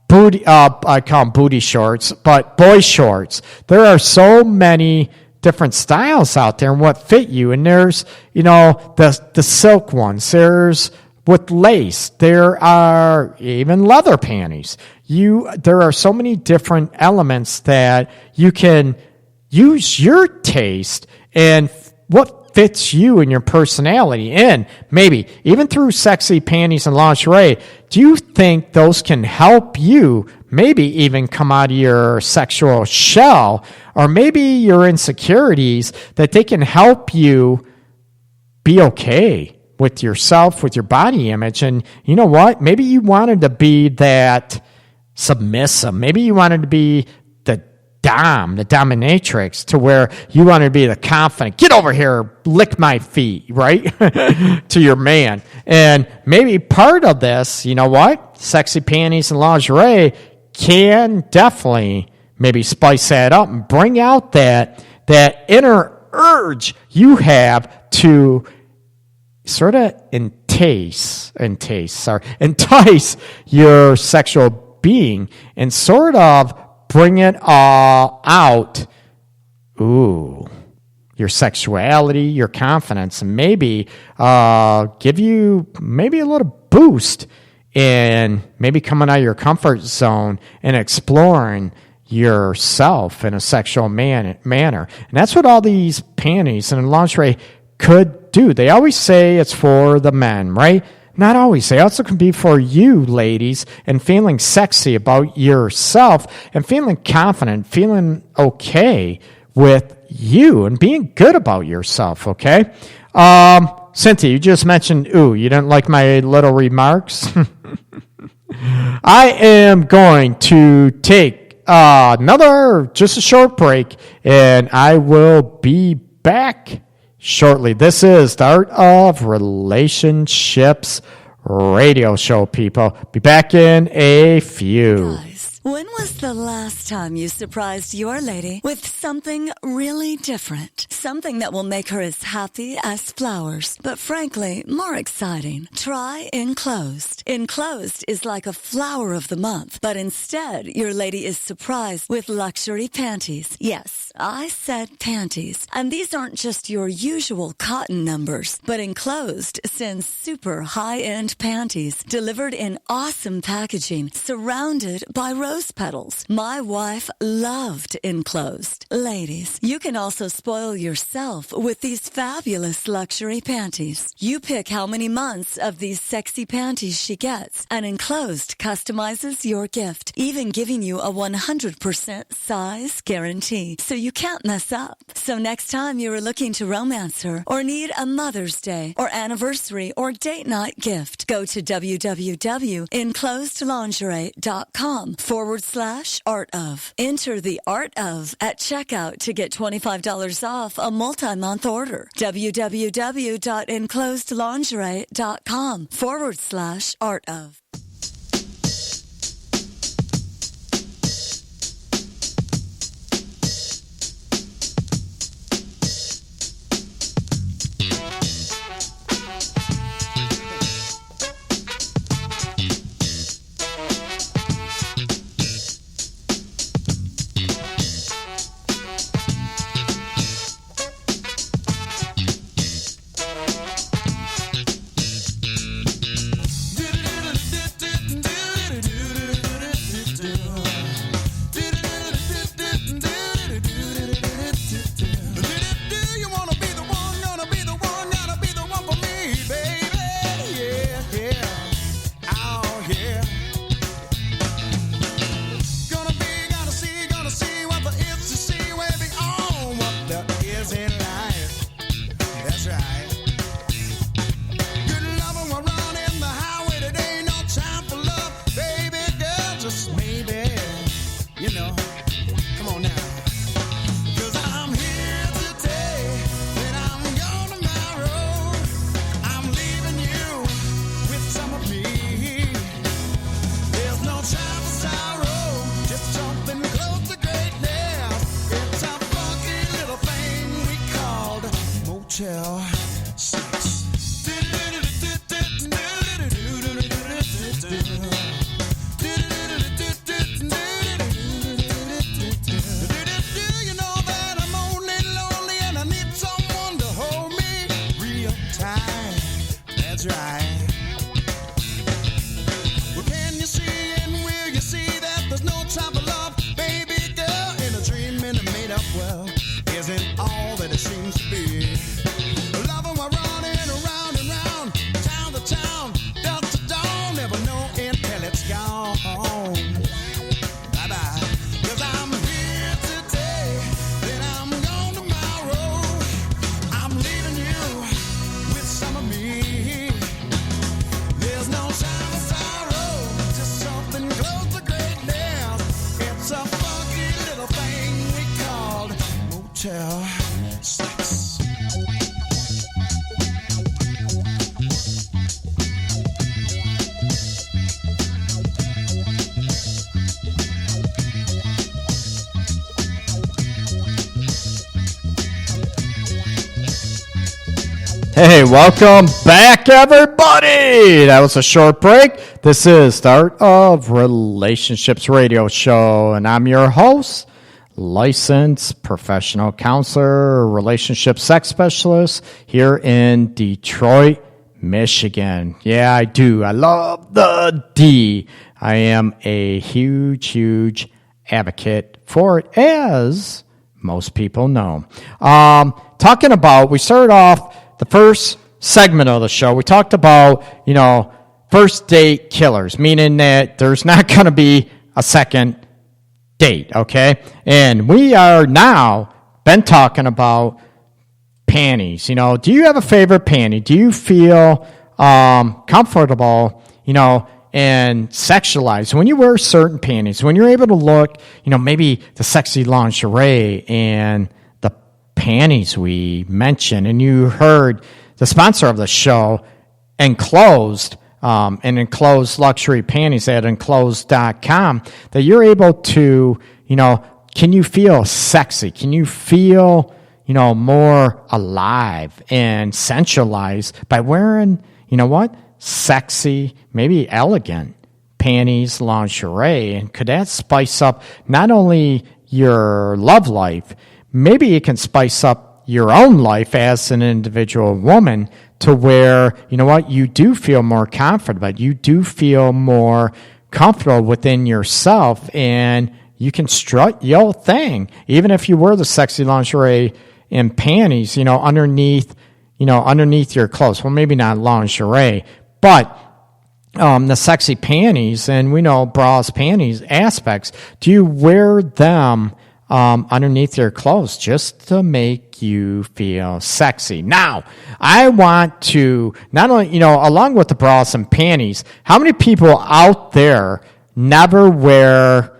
booty. I call them booty shorts, but boy shorts. There are so many different styles out there and what fit you. And there's the silk ones. There's with lace. There are even leather panties. There are so many different elements that you can use your taste and what fits you and your personality in. Maybe even through sexy panties and lingerie, do you think those can help you maybe even come out of your sexual shell, or maybe your insecurities, that they can help you be okay with yourself, with your body image? And you know what? Maybe you wanted to be that submissive. Maybe you wanted to be the dominatrix, to where you wanted to be the confident, get over here, lick my feet, right? To your man. And maybe part of this, you know what? Sexy panties and lingerie can definitely maybe spice that up and bring out that inner urge you have to sort of entice your sexual being and sort of bring it all out. Ooh, your sexuality, your confidence, and maybe give you maybe a little boost in maybe coming out of your comfort zone and exploring yourself in a sexual manner. And that's what all these panties and lingerie could do. They always say it's for the men, right? Not always. They also can be for you, ladies, and feeling sexy about yourself and feeling confident, feeling okay with you and being good about yourself, okay? Cynthia, you just mentioned, you didn't like my little remarks? I am going to take just a short break, and I will be back shortly. This is the Art of Relationships radio show, people. Be back in a few. Guys, when was the last time you surprised your lady with something really different? Something that will make her as happy as flowers, but frankly, more exciting. Try Enclosed. Enclosed is like a flower of the month, but instead, your lady is surprised with luxury panties. Yes, I said panties. And these aren't just your usual cotton numbers, but Enclosed sends super high-end panties delivered in awesome packaging, surrounded by rose petals. My wife loved Enclosed. Ladies, you can also spoil yourself with these fabulous luxury panties. You pick how many months of these sexy panties she gets, and Enclosed customizes your gift, even giving you a 100% size guarantee, so you can't mess up. So next time you're looking to romance her or need a Mother's Day or anniversary or date night gift, go to www.enclosedlingerie.com/art of. Enter the art of at checkout to get $25 off a multi-month order. www.enclosedlingerie.com/art of. Motel 6. You know that I'm only lonely and I need someone to hold me real tight. That's right. Well, can you see and will you see that there's no time for love, baby girl? In a dream in a made-up world isn't all that it seems to be. Loving while running around and round, town to town, dusk to dawn, never know until it's gone. Bye-bye. 'Cause I'm here today, then I'm gone tomorrow. I'm leaving you with some of me. There's no time for sorrow, just something close to greatness. It's a funky little thing we called Motel 6. Hey, welcome back, everybody. That was a short break. This is the Art of Relationships radio show, and I'm your host, licensed professional counselor, relationship sex specialist here in Detroit, Michigan. Yeah, I do. I love the D. I am a huge advocate for it, as most people know. Talking about, we started off the first segment of the show. We talked about, first date killers, meaning that there's not going to be a second date, okay? And we are now been talking about panties. Do you have a favorite panty? Do you feel comfortable, and sexualized when you wear certain panties? When you're able to look, maybe the sexy lingerie and the panties we mentioned, and you heard the sponsor of the show, Enclosed, and Enclosed luxury panties at enclosed.com, that you're able to, can you feel sexy? Can you feel, more alive and sensualized by wearing, sexy, maybe elegant panties, lingerie? And could that spice up not only your love life, maybe it can spice up your own life as an individual woman to where, you do feel more confident, you do feel more comfortable within yourself, and you can strut your thing. Even if you wear the sexy lingerie and panties, underneath your clothes. Well, maybe not lingerie, but the sexy panties, and we know bras, panties aspects. Do you wear them underneath your clothes just to make you feel sexy? Now, I want to not only, along with the bras and panties, how many people out there never wear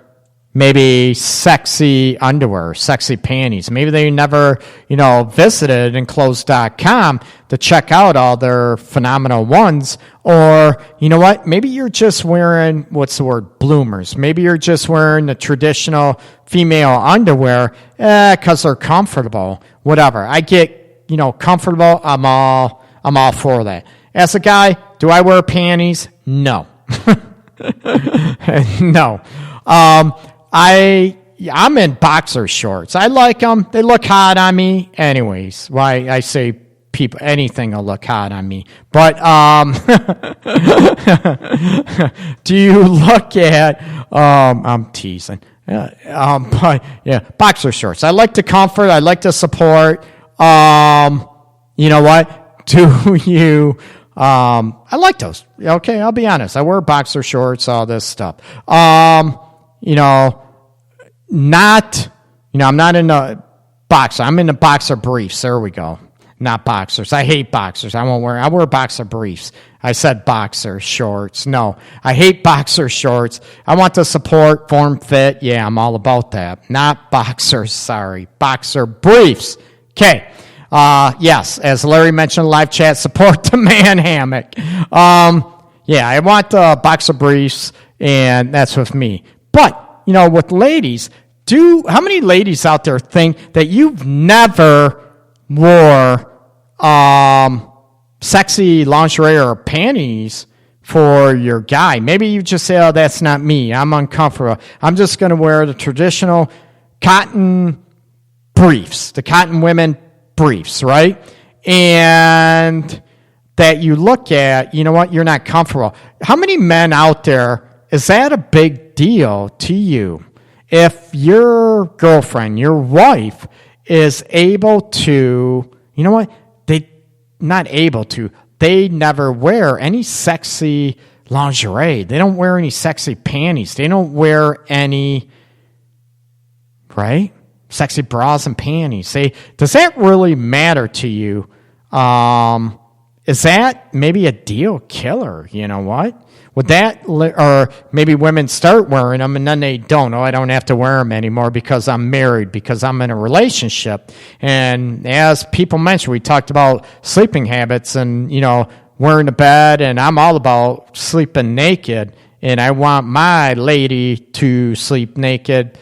maybe sexy underwear, sexy panties? Maybe they never, visited enclosed.com to check out all their phenomenal ones. Or, maybe you're just wearing, bloomers. Maybe you're just wearing the traditional female underwear because they're comfortable. Whatever. I get, comfortable. I'm all for that. As a guy, do I wear panties? No. No. I'm in boxer shorts. I like them. They look hot on me. Anyways, why I say people, anything will look hot on me. But do you look at? I'm teasing. But yeah, boxer shorts. I like the comfort. I like the support. You know what? Do you? I like those. Okay, I'll be honest. I wear boxer shorts. All this stuff. I'm not in a boxer. I'm in the boxer briefs. There we go. Not boxers. I hate boxers. I wear boxer briefs. I said boxer shorts. No, I hate boxer shorts. I want to support form fit. Yeah, I'm all about that. Not boxers. Sorry. Boxer briefs. Okay. Yes, as Larry mentioned in live chat, support the man hammock. Yeah, I want boxer briefs, and that's with me. But, with ladies, how many ladies out there think that you've never wore sexy lingerie or panties for your guy. Maybe you just say, oh, that's not me. I'm uncomfortable. I'm just going to wear the traditional cotton briefs, the cotton women briefs, right? And that you look at, you know what, you're not comfortable. How many men out there, is that a big deal to you? If your girlfriend, your wife, is able to, you know what, they never wear any sexy lingerie. They don't wear any sexy panties. They don't wear any, right? Sexy bras and panties. Does that really matter to you? Is that maybe a deal killer? You know what? Would that, or maybe women start wearing them and then they don't. Oh, I don't have to wear them anymore because I'm married, because I'm in a relationship. And as people mentioned, we talked about sleeping habits and, you know, wearing the bed, and I'm all about sleeping naked, and I want my lady to sleep naked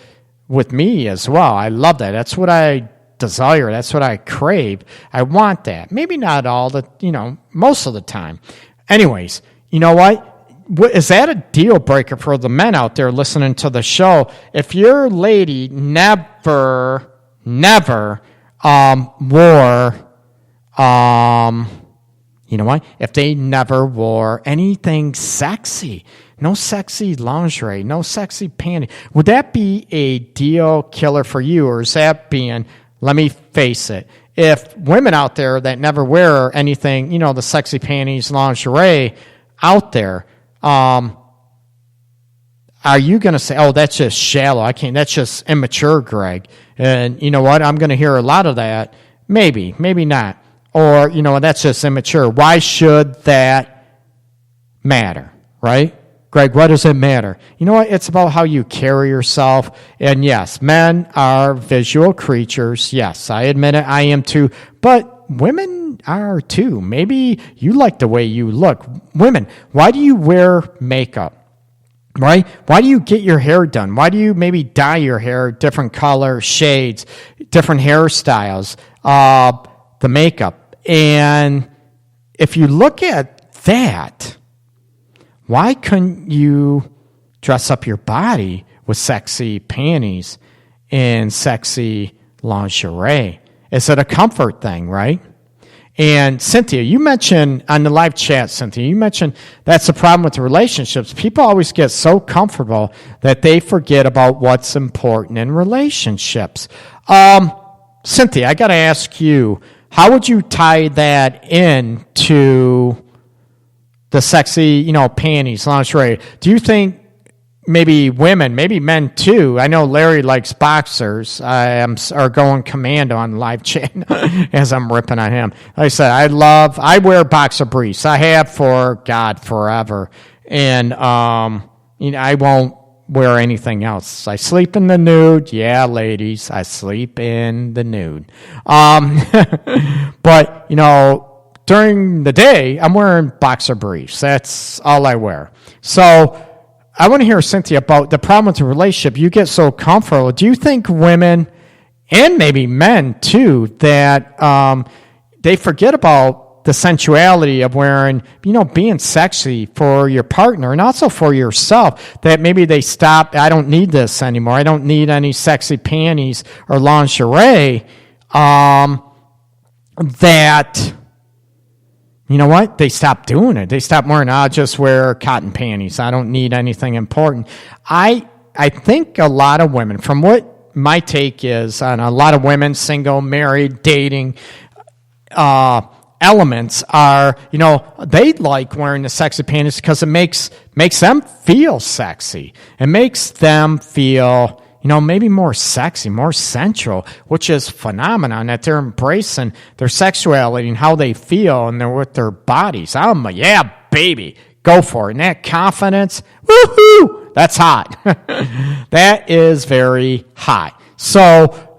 with me as well. I love that. That's what I desire. That's what I crave. I want that. Maybe not all the, you know, most of the time. Anyways, you know what? Is that a deal breaker for the men out there listening to the show? If your lady never wore, you know what? If they never wore anything sexy, no sexy lingerie, no sexy panty, would that be a deal killer for you? Or is that being, let me face it, if women out there that never wear anything, you know, the sexy panties, lingerie out there, are you going to say, oh, that's just shallow, I can't, that's just immature, Greg? And you know what? I'm going to hear a lot of that. Maybe not. Or, you know, that's just immature. Why should that matter, right? Greg, what does it matter? You know what? It's about how you carry yourself. And yes, men are visual creatures. Yes, I admit it. I am too. But women are too. Maybe you like the way you look. Women, why do you wear makeup? Right? Why do you get your hair done? Why do you maybe dye your hair different color, shades, different hairstyles, the makeup? And if you look at that, why couldn't you dress up your body with sexy panties and sexy lingerie? Is it a comfort thing, right? And Cynthia, you mentioned on the live chat, you mentioned that's the problem with the relationships. People always get so comfortable that they forget about what's important in relationships. Cynthia, I got to ask you, how would you tie that into the sexy, you know, panties, lingerie? Do you think maybe women, maybe men too? I know Larry likes boxers. Are going commando on live chat as I'm ripping on him. Like I said, I wear boxer briefs. I have for God forever, and you know, I won't wear anything else. I sleep in the nude. Yeah, ladies, I sleep in the nude. But you know, during the day, I'm wearing boxer briefs. That's all I wear. So I want to hear, Cynthia, about the problem with the relationship. You get so comfortable. Do you think women, and maybe men too, that they forget about the sensuality of wearing, you know, being sexy for your partner and also for yourself, that maybe they stop, I don't need this anymore. I don't need any sexy panties or lingerie, that, you know what? They stop doing it. They stop wearing, I'll just wear cotton panties. I don't need anything important. I think a lot of women, from what my take is on a lot of women, single, married, dating, elements are, you know, they like wearing the sexy panties because it makes them feel sexy. It makes them feel, you know, maybe more sexy, more sensual, which is phenomenon that they're embracing their sexuality and how they feel and they're with their bodies. Yeah, baby, go for it. And that confidence, woohoo, that's hot. That is very hot. So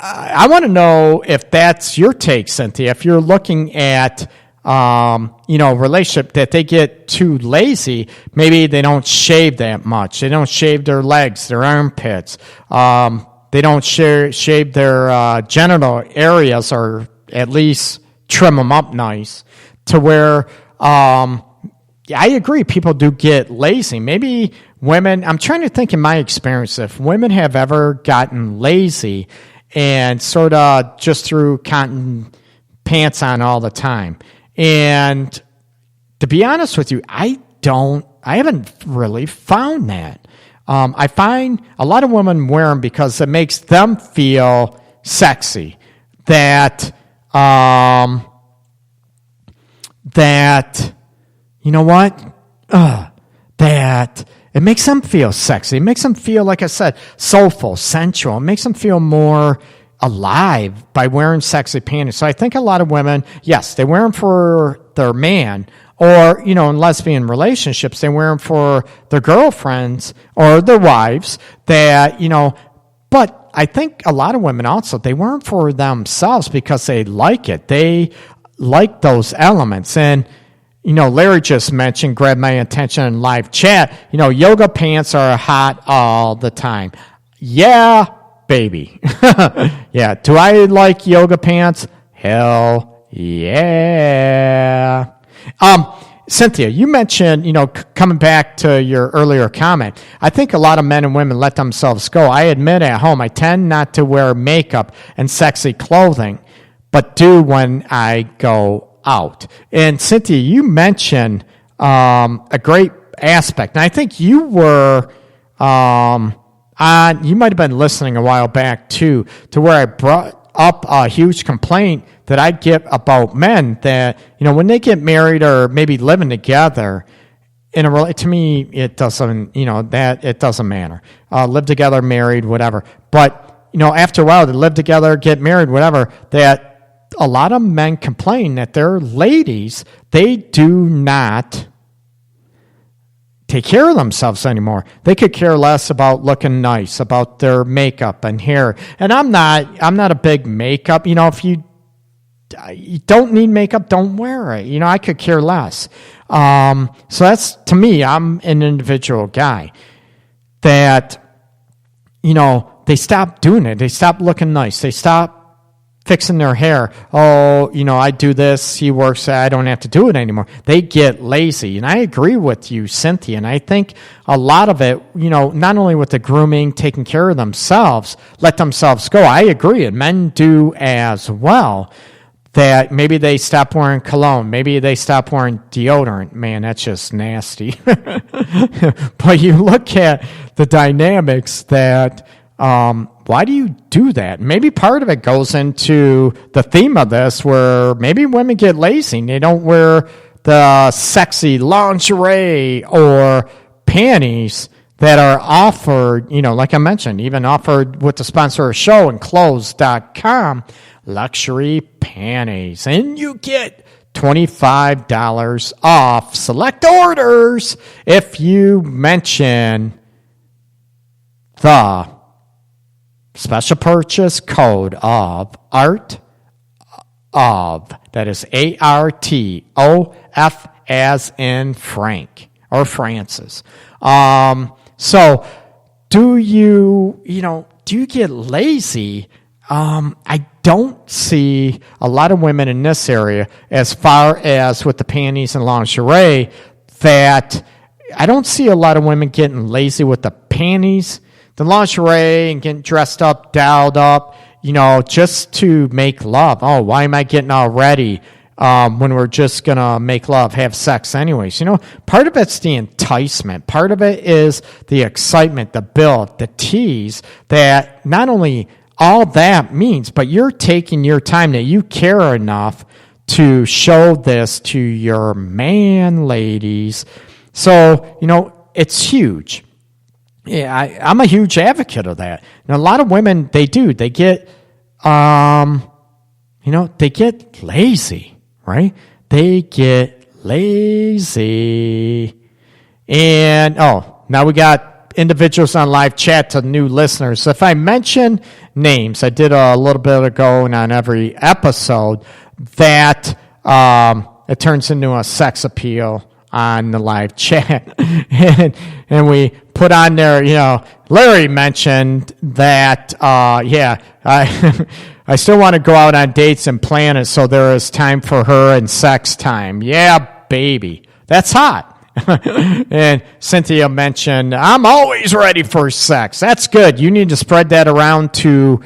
I want to know if that's your take, Cynthia. If you're looking at, you know, relationship that they get too lazy, maybe they don't shave that much. They don't shave their legs, their armpits. They don't shave their genital areas, or at least trim them up nice to where, I agree, people do get lazy. Maybe women, I'm trying to think in my experience if women have ever gotten lazy and sort of just threw cotton pants on all the time. And to be honest with you, I haven't really found that. I find a lot of women wear them because it makes them feel sexy. That you know what? That it makes them feel sexy. It makes them feel, like I said, soulful, sensual. It makes them feel more alive by wearing sexy panties. So I think a lot of women, yes, they wear them for their man, or, in lesbian relationships, they wear them for their girlfriends or their wives that, but I think a lot of women also, they wear them for themselves because they like it. They like those elements. And, Larry just mentioned, grabbed my attention in live chat, yoga pants are hot all the time. Yeah, baby. Yeah. Do I like yoga pants? Hell yeah. Cynthia, you mentioned, coming back to your earlier comment, I think a lot of men and women let themselves go. I admit at home, I tend not to wear makeup and sexy clothing, but do when I go out. And Cynthia, you mentioned a great aspect, and I think you were you might have been listening a while back too, to where I brought up a huge complaint that I get about men that, when they get married or maybe living together to me, it doesn't, it doesn't matter. Live together, married, whatever. But, after a while, they live together, get married, whatever, that a lot of men complain that their ladies, they do not take care of themselves anymore. They could care less about looking nice, about their makeup and hair. And I'm not a big makeup. If you don't need makeup, don't wear it. I could care less. So that's, to me, I'm an individual guy that, they stop doing it. They stop looking nice. They stop fixing their hair. Oh, I do this. He works. I don't have to do it anymore. They get lazy. And I agree with you, Cynthia. And I think a lot of it, not only with the grooming, taking care of themselves, let themselves go. I agree. And men do as well. That maybe they stop wearing cologne. Maybe they stop wearing deodorant. Man, that's just nasty. But you look at the dynamics that, why do you do that? Maybe part of it goes into the theme of this where maybe women get lazy and they don't wear the sexy lingerie or panties that are offered, like I mentioned, even offered with the sponsor of the show and clothes.com, luxury panties. And you get $25 off select orders if you mention the special purchase code of ART of, that is ARTOF as in Frank or Francis. So do you get lazy? I don't see a lot of women in this area as far as with the panties and lingerie that I don't see a lot of women getting lazy with the panties, the lingerie, and getting dressed up, dialed up, just to make love. Oh, why am I getting all ready when we're just going to make love, have sex anyways? Part of it's the enticement. Part of it is the excitement, the build, the tease that not only all that means, but you're taking your time, that you care enough to show this to your man, ladies. So, it's huge. Yeah, I'm a huge advocate of that. And a lot of women, they get, they get lazy, right? They get lazy. And, now we got individuals on live chat to new listeners. So if I mention names, I did a little bit ago and on every episode, that it turns into a sex appeal on the live chat. and we put on there, Larry mentioned that, I still want to go out on dates and plan it so there is time for her and sex time. Yeah, baby. That's hot. And Cynthia mentioned, I'm always ready for sex. That's good. You need to spread that around to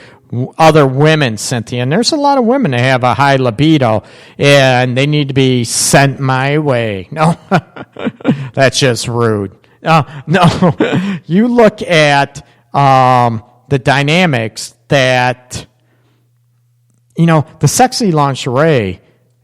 other women, Cynthia. And there's a lot of women that have a high libido, and they need to be sent my way. No, that's just rude. No, you look at the dynamics that, the sexy lingerie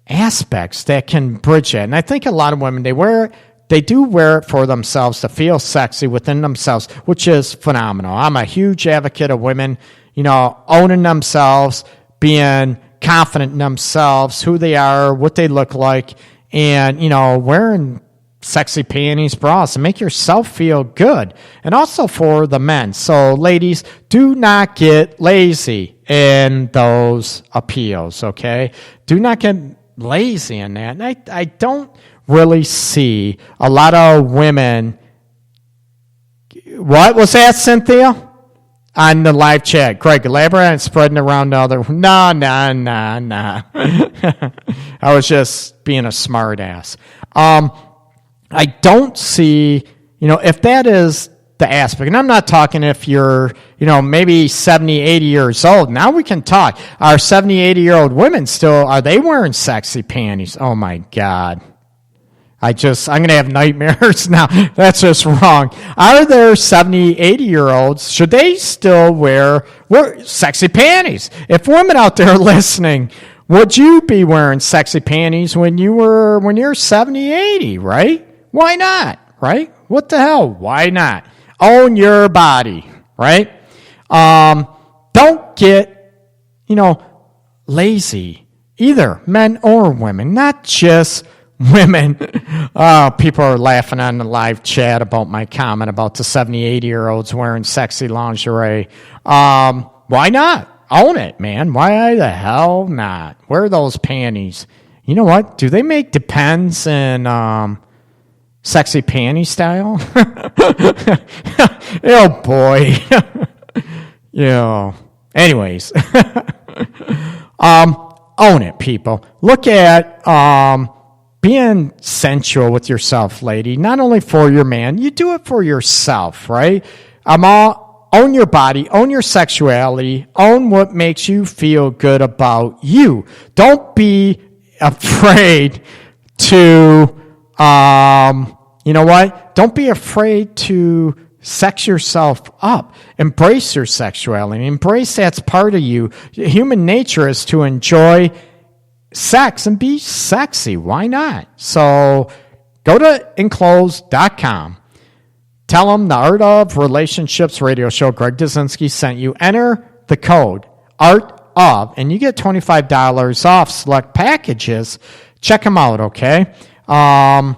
aspects that can bridge it. And I think a lot of women, they do wear it for themselves to feel sexy within themselves, which is phenomenal. I'm a huge advocate of women, owning themselves, being confident in themselves, who they are, what they look like, and, wearing sexy panties, bras, and make yourself feel good. And also for the men. So, ladies, do not get lazy in those appeals, okay? Do not get lazy in that. And I don't really see a lot of women. What was that, Cynthia? On the live chat. Greg, elaborate on spreading around the other. No. I was just being a smart ass. I don't see, if that is the aspect, and I'm not talking if you're, maybe 70, 80 years old. Now we can talk. Are 70, 80-year-old women are they wearing sexy panties? Oh, my God. I'm going to have nightmares now. That's just wrong. Are there 70, 80-year-olds, should they still wear sexy panties? If women out there listening, would you be wearing sexy panties when you're 70, 80, right? Why not, right? What the hell? Why not? Own your body, right? Don't get, lazy, either men or women, not just women. People are laughing on the live chat about my comment about the 70, 80-year-olds wearing sexy lingerie. Why not? Own it, man. Why the hell not? Wear those panties. You know what? Do they make Depends in sexy panty style? Oh, boy. Anyways. Own it, people. Look at being sensual with yourself, lady. Not only for your man, you do it for yourself, right? Own your body, own your sexuality, own what makes you feel good about you. Don't be afraid to, Don't be afraid to sex yourself up. Embrace your sexuality. Embrace that's part of you. Human nature is to enjoy sex and be sexy. Why not? So go to enclosed.com. Tell them the Art of Relationships radio show, Greg Dazinski, sent you. Enter the code Art of, and you get $25 off select packages. Check them out, okay? I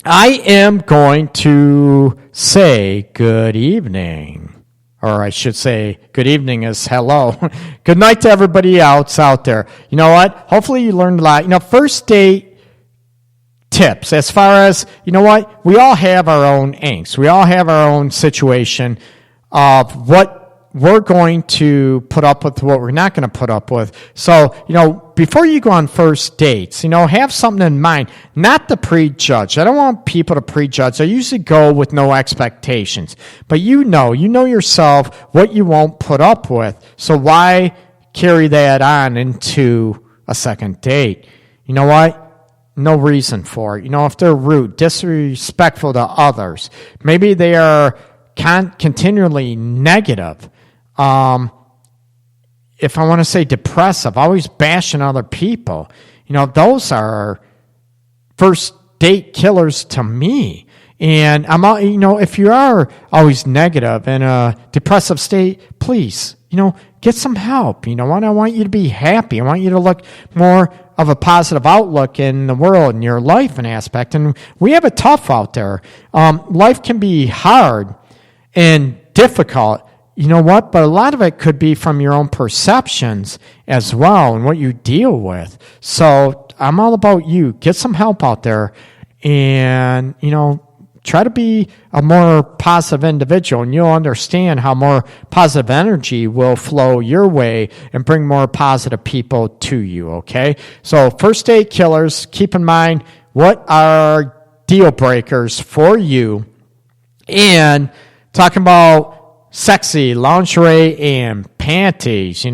am going to say good evening. Or I should say good evening is hello. Good night to everybody else out there. You know what? Hopefully you learned a lot. First date tips as far as, we all have our own angst. We all have our own situation of what we're going to put up with, what we're not going to put up with. So, before you go on first dates, have something in mind, not to prejudge. I don't want people to prejudge. I usually go with no expectations. But you know yourself what you won't put up with. So why carry that on into a second date? You know what? No reason for it. If they're rude, disrespectful to others, maybe they are continually negative. If I want to say depressive, always bashing other people, those are first date killers to me. And if you are always negative in a depressive state, please, get some help. I want you to be happy. I want you to look more of a positive outlook in the world and your life and aspect. And we have it tough out there. Life can be hard and difficult. You know what? But a lot of it could be from your own perceptions as well and what you deal with. So I'm all about you. Get some help out there and, try to be a more positive individual, and you'll understand how more positive energy will flow your way and bring more positive people to you, okay? So first date killers, keep in mind what are deal breakers for you, and talking about sexy lingerie and panties,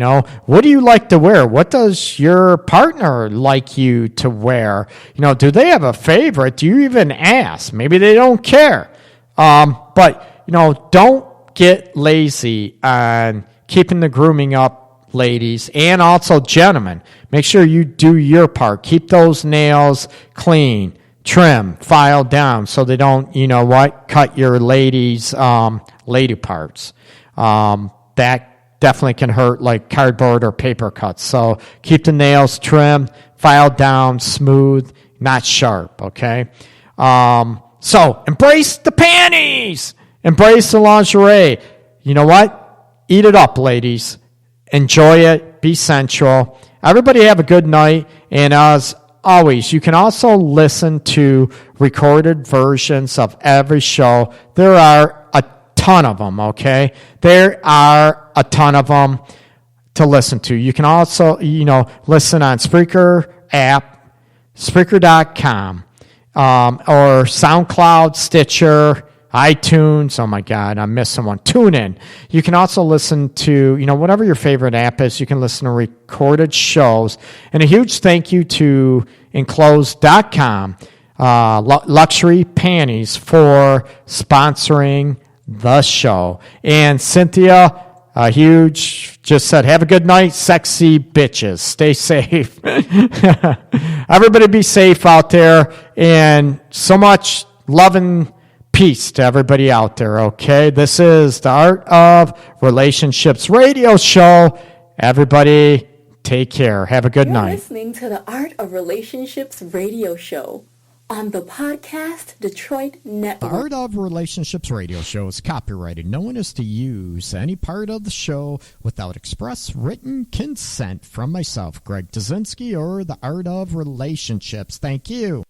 what do you like to wear? What does your partner like you to wear? Do they have a favorite? Do you even ask? Maybe they don't care. But don't get lazy on keeping the grooming up, ladies, and also gentlemen. Make sure you do your part. Keep those nails clean, trim, file down so they don't, cut your ladies' lady parts. That definitely can hurt like cardboard or paper cuts. So keep the nails trimmed, filed down, smooth, not sharp, okay? So embrace the panties! Embrace the lingerie. You know what? Eat it up, ladies. Enjoy it. Be sensual. Everybody have a good night. And as always, you can also listen to recorded versions of every show. There are a ton of them, okay? There are a ton of them to listen to. You can also, listen on Spreaker app, Spreaker.com, or SoundCloud, Stitcher, iTunes. Oh my God, I'm missing one. TuneIn. You can also listen to, whatever your favorite app is. You can listen to recorded shows. And a huge thank you to Enclosed.com, Luxury Panties, for sponsoring the show. And Cynthia, a huge, just said, have a good night, sexy bitches. Stay safe. Everybody be safe out there. And so much love and peace to everybody out there, okay? This is the Art of Relationships radio show. Everybody take care. Have a good You're night. Listening to the Art of Relationships radio show on the Podcast Detroit The Network. Art of Relationships radio show is copyrighted. No one is to use any part of the show without express written consent from myself, Greg Dazinski, or the Art of Relationships. Thank you.